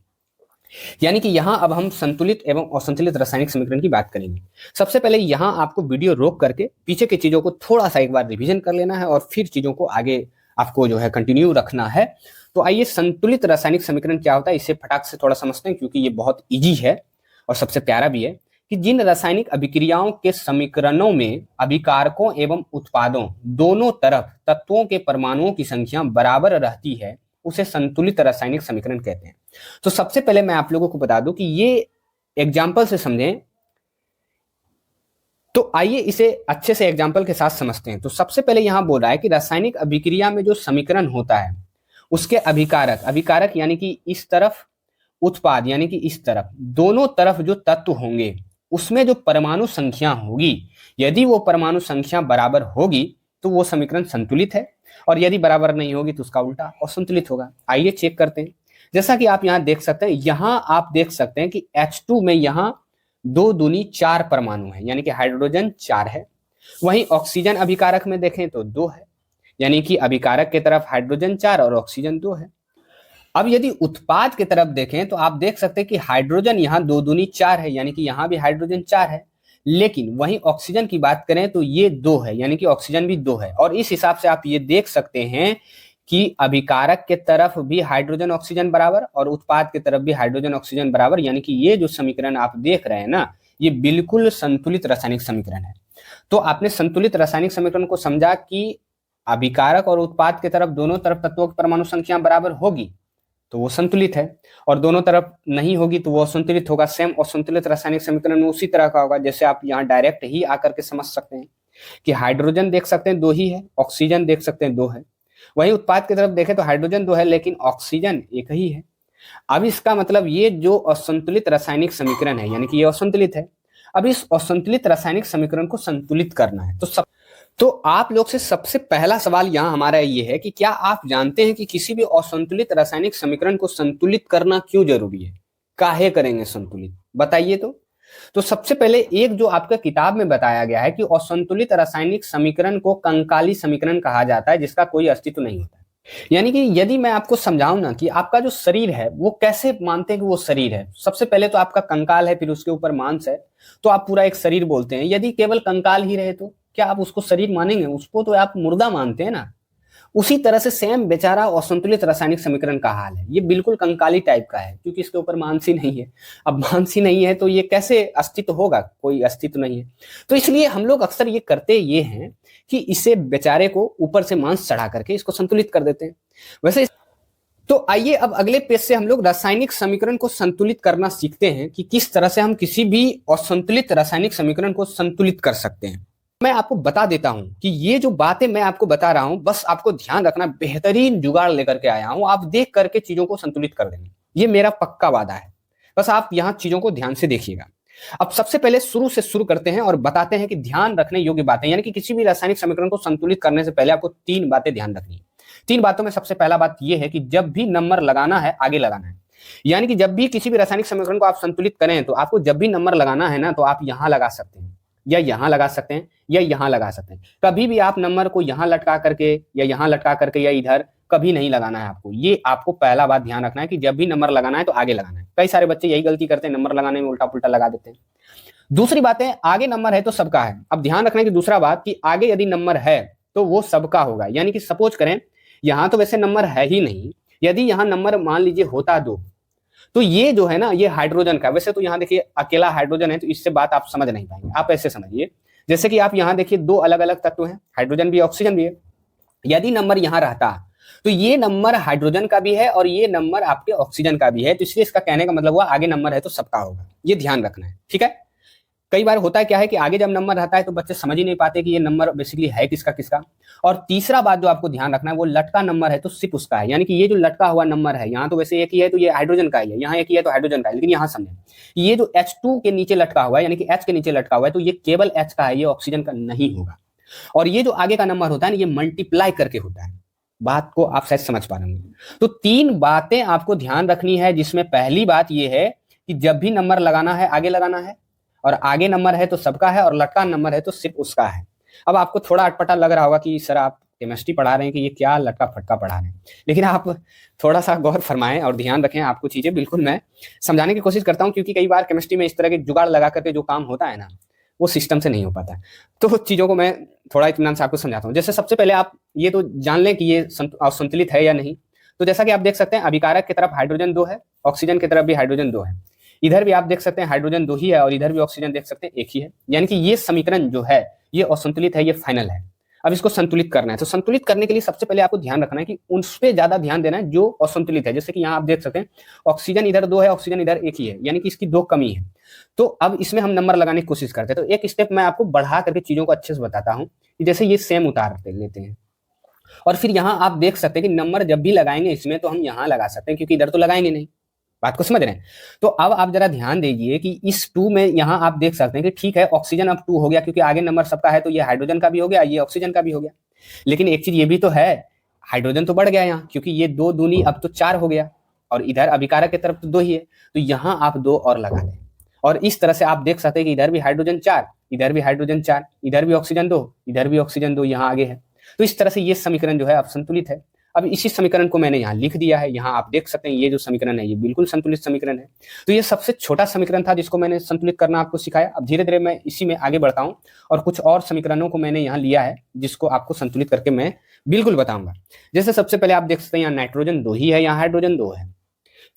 यानी कि यहां अब हम संतुलित एवं असंतुलित रासायनिक समीकरण की बात करेंगे। सबसे पहले यहां आपको वीडियो रोक करके पीछे की चीजों को थोड़ा सा एक बार रिवीजन कर लेना है और फिर चीजों को आगे आपको जो है कंटिन्यू रखना है। तो आइए संतुलित रासायनिक समीकरण क्या होता है इसे फटाक से थोड़ा समझते हैं, क्योंकि ये बहुत ईजी है और सबसे प्यारा भी है। कि जिन रासायनिक अभिक्रियाओं के समीकरणों में अभिकारकों एवं उत्पादों दोनों तरफ तत्वों के परमाणुओं की संख्या बराबर रहती है उसे संतुलित रासायनिक समीकरण कहते हैं। तो सबसे पहले मैं आप लोगों को बता दूं कि ये एग्जाम्पल से समझें, तो आइए इसे अच्छे से एग्जाम्पल के साथ समझते हैं। तो सबसे पहले यहां बोल रहा है कि रासायनिक अभिक्रिया में जो समीकरण होता है उसके अभिकारक, अभिकारक यानी कि इस तरफ, उत्पाद यानी कि इस तरफ, दोनों तरफ जो तत्व होंगे उसमें जो परमाणु संख्या होगी, यदि वो परमाणु संख्या बराबर होगी तो वो समीकरण संतुलित है, और यदि बराबर नहीं होगी तो उसका उल्टा असंतुलित होगा। आइए चेक करते हैं। जैसा कि आप यहां देख सकते हैं, यहां आप देख सकते हैं कि H2 में यहां 2 दूनी 4 परमाणु है, यानी कि हाइड्रोजन 4 है। वहीं ऑक्सीजन अभिकारक में देखें तो 2 है, यानी कि अभिकारक के तरफ हाइड्रोजन 4 और ऑक्सीजन 2 है। अब यदि उत्पाद की तरफ देखें तो आप देख सकते हैं कि हाइड्रोजन यहाँ 2 दूनी 4 है, यानी कि यहाँ भी हाइड्रोजन 4 है। लेकिन वहीं ऑक्सीजन की बात करें तो ये 2 है, यानी कि ऑक्सीजन भी 2 है। और इस हिसाब से आप ये देख सकते हैं कि अभिकारक के तरफ भी हाइड्रोजन ऑक्सीजन बराबर और उत्पाद की तरफ भी हाइड्रोजन ऑक्सीजन बराबर, यानी कि ये जो समीकरण आप देख रहे हैं ना, ये बिल्कुल संतुलित रासायनिक समीकरण है। तो आपने संतुलित रासायनिक समीकरण को समझा कि अभिकारक और उत्पाद की तरफ दोनों तरफ तत्वों की परमाणु संख्या बराबर होगी तो वो संतुलित है, और दोनों तरफ नहीं होगी तो वो असंतुलित होगा। सेम असंतुलित रासायनिक समीकरण में उसी तरह का होगा, जैसे आप यहाँ डायरेक्ट ही आकर के समझ सकते हैं कि हाइड्रोजन देख सकते हैं 2 ही है, ऑक्सीजन देख सकते हैं 2 है। वहीं उत्पाद की तरफ देखें तो हाइड्रोजन 2 है लेकिन ऑक्सीजन 1 ही है। अब इसका मतलब ये जो असंतुलित रासायनिक समीकरण है, यानी कि ये असंतुलित है। अब इस असंतुलित रासायनिक समीकरण को संतुलित करना है। तो आप लोग से सबसे पहला सवाल यहाँ हमारा ये है कि क्या आप जानते हैं कि किसी भी असंतुलित रासायनिक समीकरण को संतुलित करना क्यों जरूरी है? काहे करेंगे संतुलित, बताइए। तो सबसे पहले एक जो आपका किताब में बताया गया है कि असंतुलित रासायनिक समीकरण को कंकाली समीकरण कहा जाता है, जिसका कोई अस्तित्व नहीं होता। यानी कि यदि मैं आपको समझाऊं ना कि आपका जो शरीर है वो कैसे मानते हैं कि वो शरीर है, सबसे पहले तो आपका कंकाल है, फिर उसके ऊपर मांस है, तो आप पूरा एक शरीर बोलते हैं। यदि केवल कंकाल ही रहे तो क्या आप उसको शरीर मानेंगे? उसको तो आप मुर्दा मानते हैं ना। उसी तरह से सेम बेचारा असंतुलित रासायनिक समीकरण का हाल है। ये बिल्कुल कंकाली टाइप का है, क्योंकि इसके ऊपर मांस ही नहीं है। अब मांस ही नहीं है तो ये कैसे अस्तित्व होगा? कोई अस्तित्व नहीं है। तो इसलिए हम लोग अक्सर ये करते ये हैं कि इसे बेचारे को ऊपर से मांस चढ़ा करके इसको संतुलित कर देते हैं। वैसे तो आइए अब अगले पेज से हम लोग रासायनिक समीकरण को संतुलित करना सीखते हैं कि किस तरह से हम किसी भी असंतुलित रासायनिक समीकरण को संतुलित कर सकते हैं। मैं आपको बता देता हूं कि ये जो बातें मैं आपको बता रहा हूं, बस आपको ध्यान रखना, बेहतरीन जुगाड़ लेकर के आया हूं, आप देख करके चीजों को संतुलित कर देंगे, ये मेरा पक्का वादा है। बस आप यहां चीजों को ध्यान से देखिएगा। अब सबसे पहले शुरू से शुरू करते हैं और बताते हैं कि ध्यान रखने योग्य बातें, यानी कि किसी भी रासायनिक समीकरण को संतुलित करने से पहले आपको 3 बातें ध्यान रखनी है। 3 बातों में सबसे पहला बात यह है कि जब भी नंबर लगाना है आगे लगाना है। यानी कि जब भी किसी भी रासायनिक समीकरण को आप संतुलित करें तो आपको जब भी नंबर लगाना है ना, तो आप यहां लगा सकते हैं या यहां लगा सकते हैं या यहां लगा सकते हैं। कभी भी आप नंबर को यहां लटका करके या यहां लटका करके या इधर कभी नहीं लगाना है आपको। ये आपको पहला बात ध्यान रखना है कि जब भी नंबर लगाना है तो आगे लगाना है। कई सारे बच्चे यही गलती करते हैं, नंबर लगाने में उल्टा पुल्टा लगा देते हैं। दूसरी बात है, आगे नंबर है तो सबका है। अब ध्यान रखना कि दूसरा बात कि आगे यदि नंबर है तो वो सबका होगा। यानी कि सपोज करें यहां तो वैसे नंबर है ही नहीं, यदि यहां नंबर मान लीजिए होता 2, तो ये जो है ना ये हाइड्रोजन का, वैसे तो यहां देखिए अकेला हाइड्रोजन है तो इससे बात आप समझ नहीं पाएंगे। आप ऐसे समझिए जैसे कि आप यहां देखिए 2 अलग अलग तत्व हैं, हाइड्रोजन भी ऑक्सीजन भी है। यदि नंबर यहां रहता तो ये नंबर हाइड्रोजन का भी है और ये नंबर आपके ऑक्सीजन का भी है, तो इसलिए इसका कहने का मतलब हुआ आगे नंबर है तो सबका होगा। ये ध्यान रखना है, ठीक है। कई बार होता है क्या है कि आगे जब नंबर रहता है तो बच्चे समझ ही नहीं पाते कि ये नंबर बेसिकली है किसका किसका। और तीसरा बात जो आपको ध्यान रखना है, वो लटका नंबर है तो सिर्फ उसका है। यानी कि ये जो लटका हुआ नंबर है, यहाँ तो वैसे एक ही है तो ये हाइड्रोजन का ही है, यहाँ एक ही है तो हाइड्रोजन का है, लेकिन यहाँ समझें ये जो H2 के नीचे लटका हुआ है, यानी कि H के नीचे लटका हुआ है, तो ये केवल H का है, ये ऑक्सीजन का नहीं होगा। और ये जो आगे का नंबर होता है ना, ये मल्टीप्लाई करके होता है। बात को आप शायद समझ पा रहे होंगे। तो 3 बातें आपको ध्यान रखनी है, जिसमें पहली बात ये है कि जब भी नंबर लगाना है आगे लगाना है, और आगे नंबर है तो सबका है, और लटका नंबर है तो सिर्फ उसका है। अब आपको थोड़ा अटपटा लग रहा होगा कि सर आप केमिस्ट्री पढ़ा रहे हैं कि ये क्या लटका फटका पढ़ा रहे हैं, लेकिन आप थोड़ा सा गौर फरमाएं और ध्यान रखें। आपको चीजें बिल्कुल मैं समझाने की कोशिश करता हूं, क्योंकि कई बार केमिस्ट्री में इस तरह के जुगाड़ लगा करके जो काम होता है ना, वो सिस्टम से नहीं हो पाता। तो चीजों को मैं थोड़ा इत्मीनान से आपको समझाता हूँ। जैसे सबसे पहले आप ये तो जान लें कि ये असंतुलित है या नहीं। तो जैसा कि आप देख सकते हैं, अभिकारक की तरफ हाइड्रोजन 2 है, ऑक्सीजन की तरफ भी हाइड्रोजन 2 है। इधर भी आप देख सकते हैं हाइड्रोजन 2 ही है और इधर भी ऑक्सीजन देख सकते हैं 1 ही है। यानी कि ये समीकरण जो है ये असंतुलित है, ये फाइनल है। अब इसको संतुलित करना है, तो संतुलित करने के लिए सबसे पहले आपको ध्यान रखना है कि उस पे ज्यादा ध्यान देना है जो असंतुलित है। जैसे कि यहाँ आप देख सकते हैं ऑक्सीजन इधर 2 है, ऑक्सीजन इधर 1 ही है, यानी कि इसकी 2 कमी है। तो अब इसमें हम नंबर लगाने की कोशिश करते हैं। तो एक स्टेप मैं आपको बढ़ा करके चीजों को अच्छे से बताता हूँ। जैसे ये सेम उतार लेते हैं और फिर यहाँ आप देख सकते हैं कि नंबर जब भी लगाएंगे इसमें तो हम यहाँ लगा सकते हैं, क्योंकि इधर तो लगाएंगे नहीं। बात को समझ रहे हैं? तो अब आप जरा ध्यान दीजिए कि इस 2 में यहाँ आप देख सकते हैं कि ठीक है ऑक्सीजन अब 2 हो गया, क्योंकि आगे नंबर सबका है, तो ये हाइड्रोजन का भी हो गया, ये ऑक्सीजन का भी हो गया। लेकिन एक चीज ये भी तो है, हाइड्रोजन तो बढ़ गया यहाँ, क्योंकि ये 2 दूनी अब तो 4 हो गया और इधर अभिकारक की तरफ तो 2 ही है, तो यहाँ आप 2 और लगा दें। और इस तरह से आप देख सकते हैं कि इधर भी हाइड्रोजन 4, इधर भी हाइड्रोजन 4, इधर भी ऑक्सीजन 2, इधर भी ऑक्सीजन 2 यहाँ आगे है। तो इस तरह से ये समीकरण जो है अब संतुलित है। अब इसी समीकरण को मैंने यहाँ लिख दिया है। यहाँ आप देख सकते हैं ये जो समीकरण है ये बिल्कुल संतुलित समीकरण है। तो ये सबसे छोटा समीकरण था जिसको मैंने संतुलित करना आपको सिखाया। अब धीरे धीरे मैं इसी में आगे बढ़ता हूँ और कुछ और समीकरणों को मैंने यहाँ लिया है जिसको आपको संतुलित करके मैं बिल्कुल बताऊंगा। जैसे सबसे पहले आप देख सकते हैं यहाँ नाइट्रोजन 2 ही है, यहाँ हाइड्रोजन 2 है,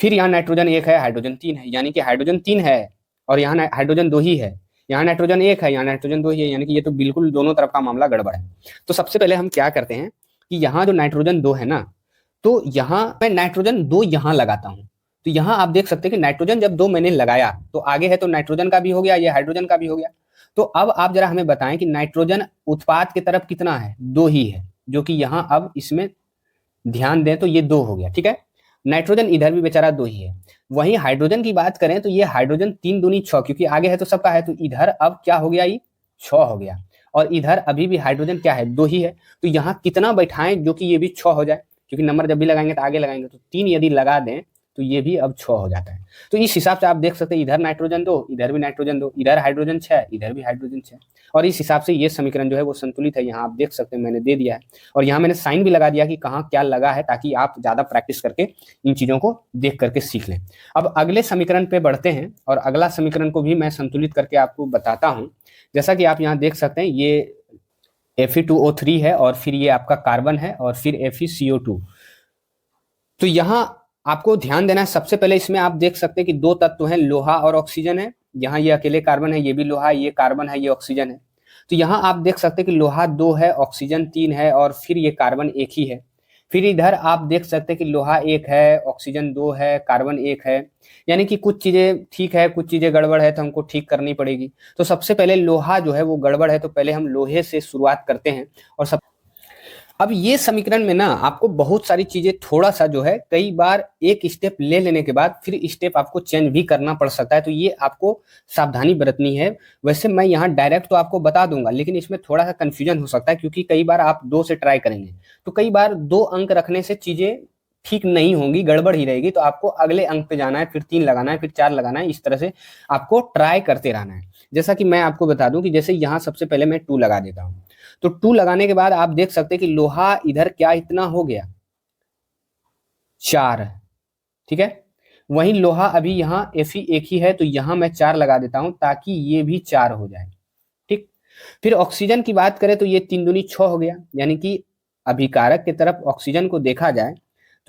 फिर यहाँ नाइट्रोजन 1 है, हाइड्रोजन 3 है, यानी कि हाइड्रोजन 3 है और यहाँ हाइड्रोजन 2 ही है, यहाँ नाइट्रोजन 1 है, यहाँ नाइट्रोजन 2 ही है, यानी कि ये तो बिल्कुल दोनों तरफ का मामला गड़बड़ है। तो सबसे पहले हम क्या करते हैं कि यहाँ जो नाइट्रोजन 2 है ना, तो यहाँ मैं नाइट्रोजन 2 यहाँ लगाता हूँ। तो यहाँ आप देख सकते हैं कि नाइट्रोजन जब 2 मैंने लगाया तो आगे है तो नाइट्रोजन का भी हो गया, ये हाइड्रोजन का भी हो गया। तो अब आप जरा हमें बताएं कि नाइट्रोजन उत्पाद की तरफ कितना है, 2 ही है, जो कि यहाँ अब इसमें ध्यान दें तो ये 2 हो गया, ठीक है। नाइट्रोजन इधर भी बेचारा 2 ही है। वहीं हाइड्रोजन की बात करें तो ये हाइड्रोजन 3 दूनी 6, क्योंकि आगे है तो सबका है, तो इधर अब क्या हो गया, ये 6 हो गया और इधर अभी भी हाइड्रोजन क्या है, 2 ही है। तो यहाँ कितना बैठाएं जो कि ये भी 6 हो जाए, क्योंकि नंबर जब भी लगाएंगे तो आगे लगाएंगे, तो 3 यदि लगा दें तो ये भी अब 6 हो जाता है। तो इस हिसाब से आप देख सकते हैं इधर नाइट्रोजन 2, इधर भी नाइट्रोजन 2, इधर हाइड्रोजन 6, इधर भी हाइड्रोजन 6, और इस हिसाब से ये समीकरण जो है वो संतुलित है। यहाँ आप देख सकते हैं मैंने दे दिया है और यहाँ मैंने साइन भी लगा दिया कि कहाँ क्या लगा है, ताकि आप ज्यादा प्रैक्टिस करके इन चीजों को देख करके सीख लें। अब अगले समीकरण पे बढ़ते हैं और अगला समीकरण को भी मैं संतुलित करके आपको बताता हूँ। जैसा कि आप यहाँ देख सकते हैं ये Fe2O3 है और फिर ये आपका कार्बन है और फिर FeCO2। तो यहाँ आपको ध्यान देना है, सबसे पहले इसमें आप देख सकते हैं कि 2 तत्व हैं, लोहा और ऑक्सीजन है। यहाँ ये अकेले कार्बन है, ये भी लोहा, ये कार्बन है, ये ऑक्सीजन है। तो यहाँ आप देख सकते हैं कि लोहा 2 है, ऑक्सीजन 3 है और फिर ये कार्बन 1 ही है। फिर इधर आप देख सकते हैं कि लोहा 1 है, ऑक्सीजन 2 है, कार्बन 1 है, यानी कि कुछ चीजें ठीक है, कुछ चीजें गड़बड़ है, तो हमको ठीक करनी पड़ेगी। तो सबसे पहले लोहा जो है वो गड़बड़ है, तो पहले हम लोहे से शुरुआत करते हैं। और अब ये समीकरण में ना आपको बहुत सारी चीजें थोड़ा सा जो है कई बार एक स्टेप ले लेने के बाद फिर स्टेप आपको चेंज भी करना पड़ सकता है, तो ये आपको सावधानी बरतनी है। वैसे मैं यहाँ डायरेक्ट तो आपको बता दूंगा, लेकिन इसमें थोड़ा सा कंफ्यूजन हो सकता है, क्योंकि कई बार आप 2 से ट्राई करेंगे तो कई बार 2 अंक रखने से चीजें ठीक नहीं होंगी, गड़बड़ ही रहेगी। तो आपको अगले अंक पे जाना है, फिर 3 लगाना है, फिर 4 लगाना है, इस तरह से आपको ट्राई करते रहना है। जैसा कि मैं आपको बता दूं कि जैसे यहाँ सबसे पहले मैं 2 लगा देता हूँ, तो 2 लगाने के बाद आप देख सकते हैं कि लोहा इधर क्या इतना हो गया, 4, ठीक है। वहीं लोहा अभी यहाँ Fe 1 ही है, तो यहाँ मैं 4 लगा देता हूं ताकि ये भी 4 हो जाए, ठीक। फिर ऑक्सीजन की बात करें तो ये 3 दूनी 6 हो गया, यानी कि अभिकारक की तरफ ऑक्सीजन को देखा जाए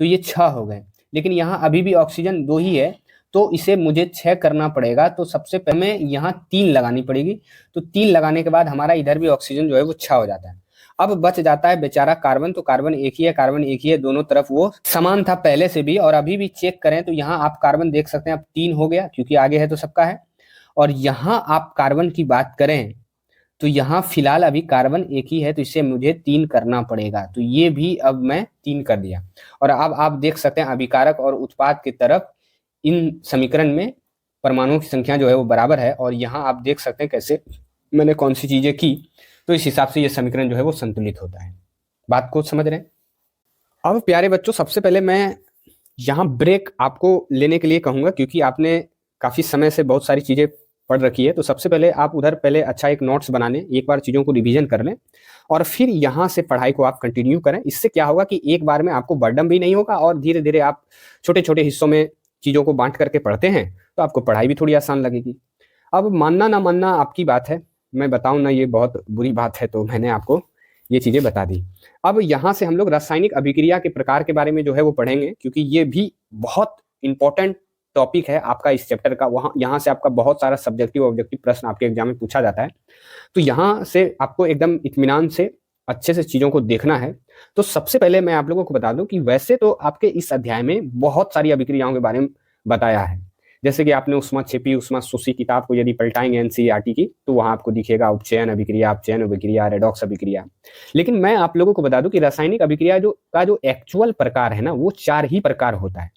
तो ये 6 हो गए, लेकिन यहाँ अभी भी ऑक्सीजन 2 ही है, तो इसे मुझे 6 करना पड़ेगा। तो सबसे पहले मैं यहाँ 3 लगानी पड़ेगी, तो 3 लगाने के बाद हमारा इधर भी ऑक्सीजन जो है वो 6 हो जाता है। अब बच जाता है बेचारा कार्बन, तो कार्बन 1 ही है, कार्बन 1 ही है, दोनों तरफ वो समान था पहले से भी। और अभी भी चेक करें तो यहाँ आप कार्बन देख सकते हैं अब 3 हो गया, क्योंकि आगे है तो सबका है। और यहाँ आप कार्बन की बात करें तो यहाँ फिलहाल अभी कार्बन 1 ही है, तो इसे मुझे 3 करना पड़ेगा, तो ये भी अब मैं 3 कर दिया। और अब आप देख सकते हैं अभिकारक और उत्पाद की तरफ इन समीकरण में परमाणुओं की संख्या जो है वो बराबर है। और यहाँ आप देख सकते हैं कैसे मैंने कौन सी चीजें की, तो इस हिसाब से ये समीकरण जो है वो संतुलित होता है। बात को समझ रहे हैं? अब प्यारे बच्चों, सबसे पहले मैं यहाँ ब्रेक आपको लेने के लिए कहूंगा, क्योंकि आपने काफी समय से बहुत सारी चीजें पढ़ रखी है तो सबसे पहले आप उधर पहले अच्छा एक नोट्स बना लें, एक बार चीज़ों को रिवीजन कर लें और फिर यहाँ से पढ़ाई को आप कंटिन्यू करें। इससे क्या होगा कि एक बार में आपको बर्डन भी नहीं होगा और धीरे धीरे आप छोटे छोटे हिस्सों में चीज़ों को बांट करके पढ़ते हैं तो आपको पढ़ाई भी थोड़ी आसान लगेगी। अब मानना ना मानना आपकी बात है, मैं बताऊं ना ये बहुत बुरी बात है तो मैंने आपको ये चीज़ें बता दी। अब यहाँ से हम लोग रासायनिक अभिक्रिया के प्रकार के बारे में जो है वो पढ़ेंगे, क्योंकि ये भी बहुत इंपॉर्टेंट टॉपिक है आपका इस चैप्टर का। वहाँ यहाँ से आपका बहुत सारा सब्जेक्टिव ऑब्जेक्टिव प्रश्न आपके एग्जाम में पूछा जाता है, तो यहाँ से आपको एकदम इत्मीनान से अच्छे से चीज़ों को देखना है। तो सबसे पहले मैं आप लोगों को बता दूं कि वैसे तो आपके इस अध्याय में बहुत सारी अभिक्रियाओं के बारे में बताया है, जैसे कि आपने उष्मा छिपी उष्मा शोषी किताब को यदि पलटाएंगे एनसीईआरटी की तो वहां आपको दिखेगा उपचयन अभिक्रिया, अपचयन अभिक्रिया, रेडॉक्स अभिक्रिया। लेकिन मैं आप लोगों को बता दूं कि रासायनिक अभिक्रिया जो एक्चुअल प्रकार है ना वो 4 ही प्रकार होता है,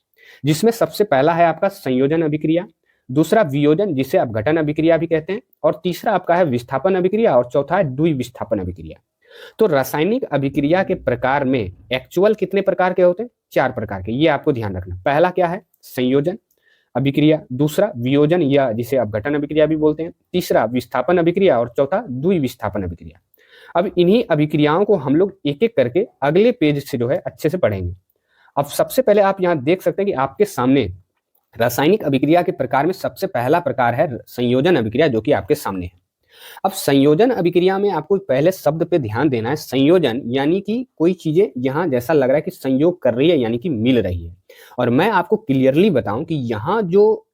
जिसमें सबसे पहला है आपका संयोजन अभिक्रिया, दूसरा वियोजन जिसे अपघटन अभिक्रिया भी कहते हैं, और तीसरा आपका है विस्थापन अभिक्रिया, और चौथा है द्विविस्थापन अभिक्रिया। तो रासायनिक अभिक्रिया के प्रकार में एक्चुअल कितने प्रकार के होते हैं? 4 प्रकार के, ये आपको ध्यान रखना। पहला क्या है? संयोजन अभिक्रिया, दूसरा वियोजन या जिसे अपघटन अभिक्रिया भी बोलते हैं, तीसरा विस्थापन अभिक्रिया और चौथा द्विविस्थापन अभिक्रिया। अब इन्हीं अभिक्रियाओं को हम लोग एक एक करके अगले पेज से जो है अच्छे से पढ़ेंगे। अब सबसे पहले आप यहाँ देख सकते हैं कि आपके सामने रासायनिक अभिक्रिया के प्रकार में सबसे पहला प्रकार है संयोजन अभिक्रिया, जो कि आपके सामने है। अब संयोजन अभिक्रिया में आपको पहले शब्द पे ध्यान देना है। संयोजन यानी कि कोई चीजें यहाँ जैसा लग रहा है कि संयोग कर रही है, यानी कि मिल रही है। और मैं आपको क्लियरली बताऊं कि यहाँ जो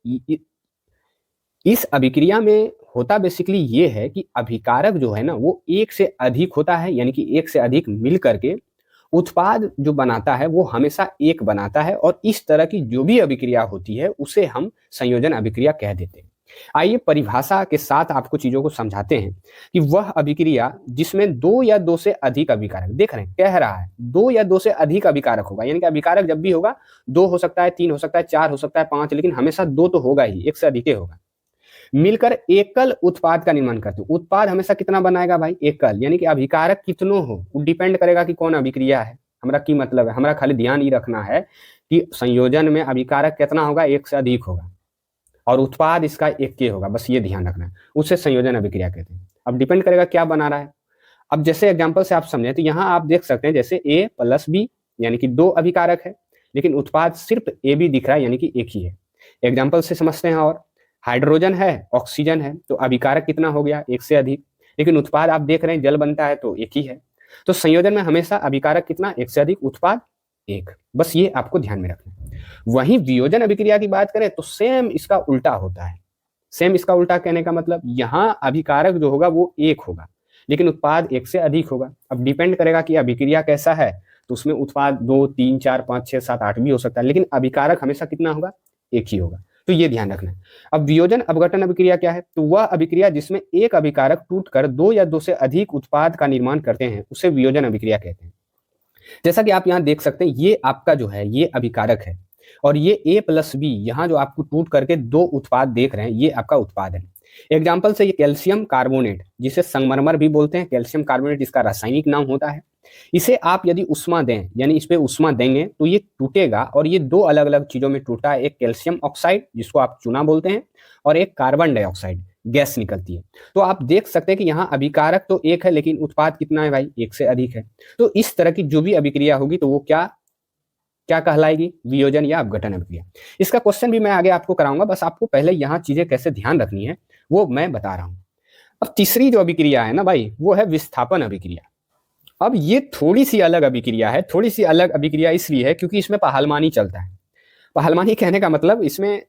इस अभिक्रिया में होता बेसिकली ये है कि अभिकारक जो है ना वो एक से अधिक होता है, यानी कि एक से अधिक मिल करके उत्पाद जो बनाता है वो हमेशा एक बनाता है, और इस तरह की जो भी अभिक्रिया होती है उसे हम संयोजन अभिक्रिया कह देते हैं। आइए परिभाषा के साथ आपको चीजों को समझाते हैं कि वह अभिक्रिया जिसमें 2 या 2 से अधिक अभिकारक, देख रहे हैं कह रहा है 2 या 2 से अधिक अभिकारक होगा, यानी कि अभिकारक जब भी होगा 2 हो सकता है, 3 हो सकता है, 4 हो सकता है, 5, लेकिन हमेशा 2 तो होगा ही, एक से अधिक होगा, मिलकर एकल उत्पाद का निर्माण करते हैं। उत्पाद हमेशा कितना बनाएगा भाई? एकल, यानी कि अभिकारक कितनों हो वो डिपेंड करेगा कि कौन अभिक्रिया है। हमारा की मतलब है, हमारा खाली ध्यान ही रखना है कि संयोजन में अभिकारक कितना होगा? एक से अधिक होगा, और उत्पाद इसका एक के होगा, बस ये ध्यान रखना है, उससे संयोजन अभिक्रिया कहते हैं। अब डिपेंड करेगा क्या बना रहा है। अब जैसे एग्जांपल से आप समझे तो यहाँ आप देख सकते हैं जैसे A + B यानी कि 2 अभिकारक है, लेकिन उत्पाद सिर्फ AB दिख रहा है, यानी कि एक ही है। एग्जाम्पल से समझते हैं। और हाइड्रोजन है, ऑक्सीजन है, तो अभिकारक कितना हो गया? एक से अधिक, लेकिन उत्पाद आप देख रहे हैं जल बनता है तो एक ही है। तो संयोजन में हमेशा अभिकारक कितना? एक से अधिक, उत्पाद एक, बस ये आपको ध्यान में रखना है। वहीं वियोजन अभिक्रिया की बात करें तो सेम इसका उल्टा होता है। सेम इसका उल्टा कहने का मतलब यहाँ अभिकारक जो होगा वो एक होगा, लेकिन उत्पाद एक से अधिक होगा। अब डिपेंड करेगा कि अभिक्रिया कैसा है, तो उसमें उत्पाद 2, 3, 4, 5, 6, 7, 8 भी हो सकता है, लेकिन अभिकारक हमेशा कितना होगा? एक ही होगा। तो ये ध्यान रखना है। अब वियोजन अपघटन अभिक्रिया क्या है? तो वह अभिक्रिया जिसमें एक अभिकारक टूटकर 2 या 2 से अधिक उत्पाद का निर्माण करते हैं उसे वियोजन अभिक्रिया कहते हैं। जैसा कि आप यहाँ देख सकते हैं ये आपका जो है ये अभिकारक है, और ये A + B यहाँ जो आपको टूट करके 2 उत्पाद देख रहे हैं ये आपका उत्पाद है। एग्जाम्पल से ये कैल्शियम कार्बोनेट, जिसे संगमरमर भी बोलते हैं, कैल्शियम कार्बोनेट इसका रासायनिक नाम होता है। इसे आप यदि उष्मा दें, यानी इस पे उष्मा देंगे तो ये टूटेगा, और ये 2 अलग अलग चीजों में टूटा है। एक कैल्शियम ऑक्साइड जिसको आप चूना बोलते हैं, और एक कार्बन डाइऑक्साइड गैस निकलती है। तो आप देख सकते हैं कि यहाँ अभिकारक तो एक है, लेकिन उत्पाद कितना है भाई? एक से अधिक है। तो इस तरह की जो भी अभिक्रिया होगी तो वो क्या क्या कहलाएगी? वियोजन या अपघटन अभिक्रिया। इसका क्वेश्चन भी मैं आगे आपको कराऊंगा, बस आपको पहले यहाँ चीजें कैसे ध्यान रखनी है वो मैं बता रहा हूँ। अब तीसरी जो अभिक्रिया है ना भाई वो है विस्थापन अभिक्रिया। अब ये थोड़ी सी अलग अभिक्रिया है। थोड़ी सी अलग अभिक्रिया इसलिए है क्योंकि इसमें पहलवानी चलता है। पहलवानी कहने का मतलब इसमें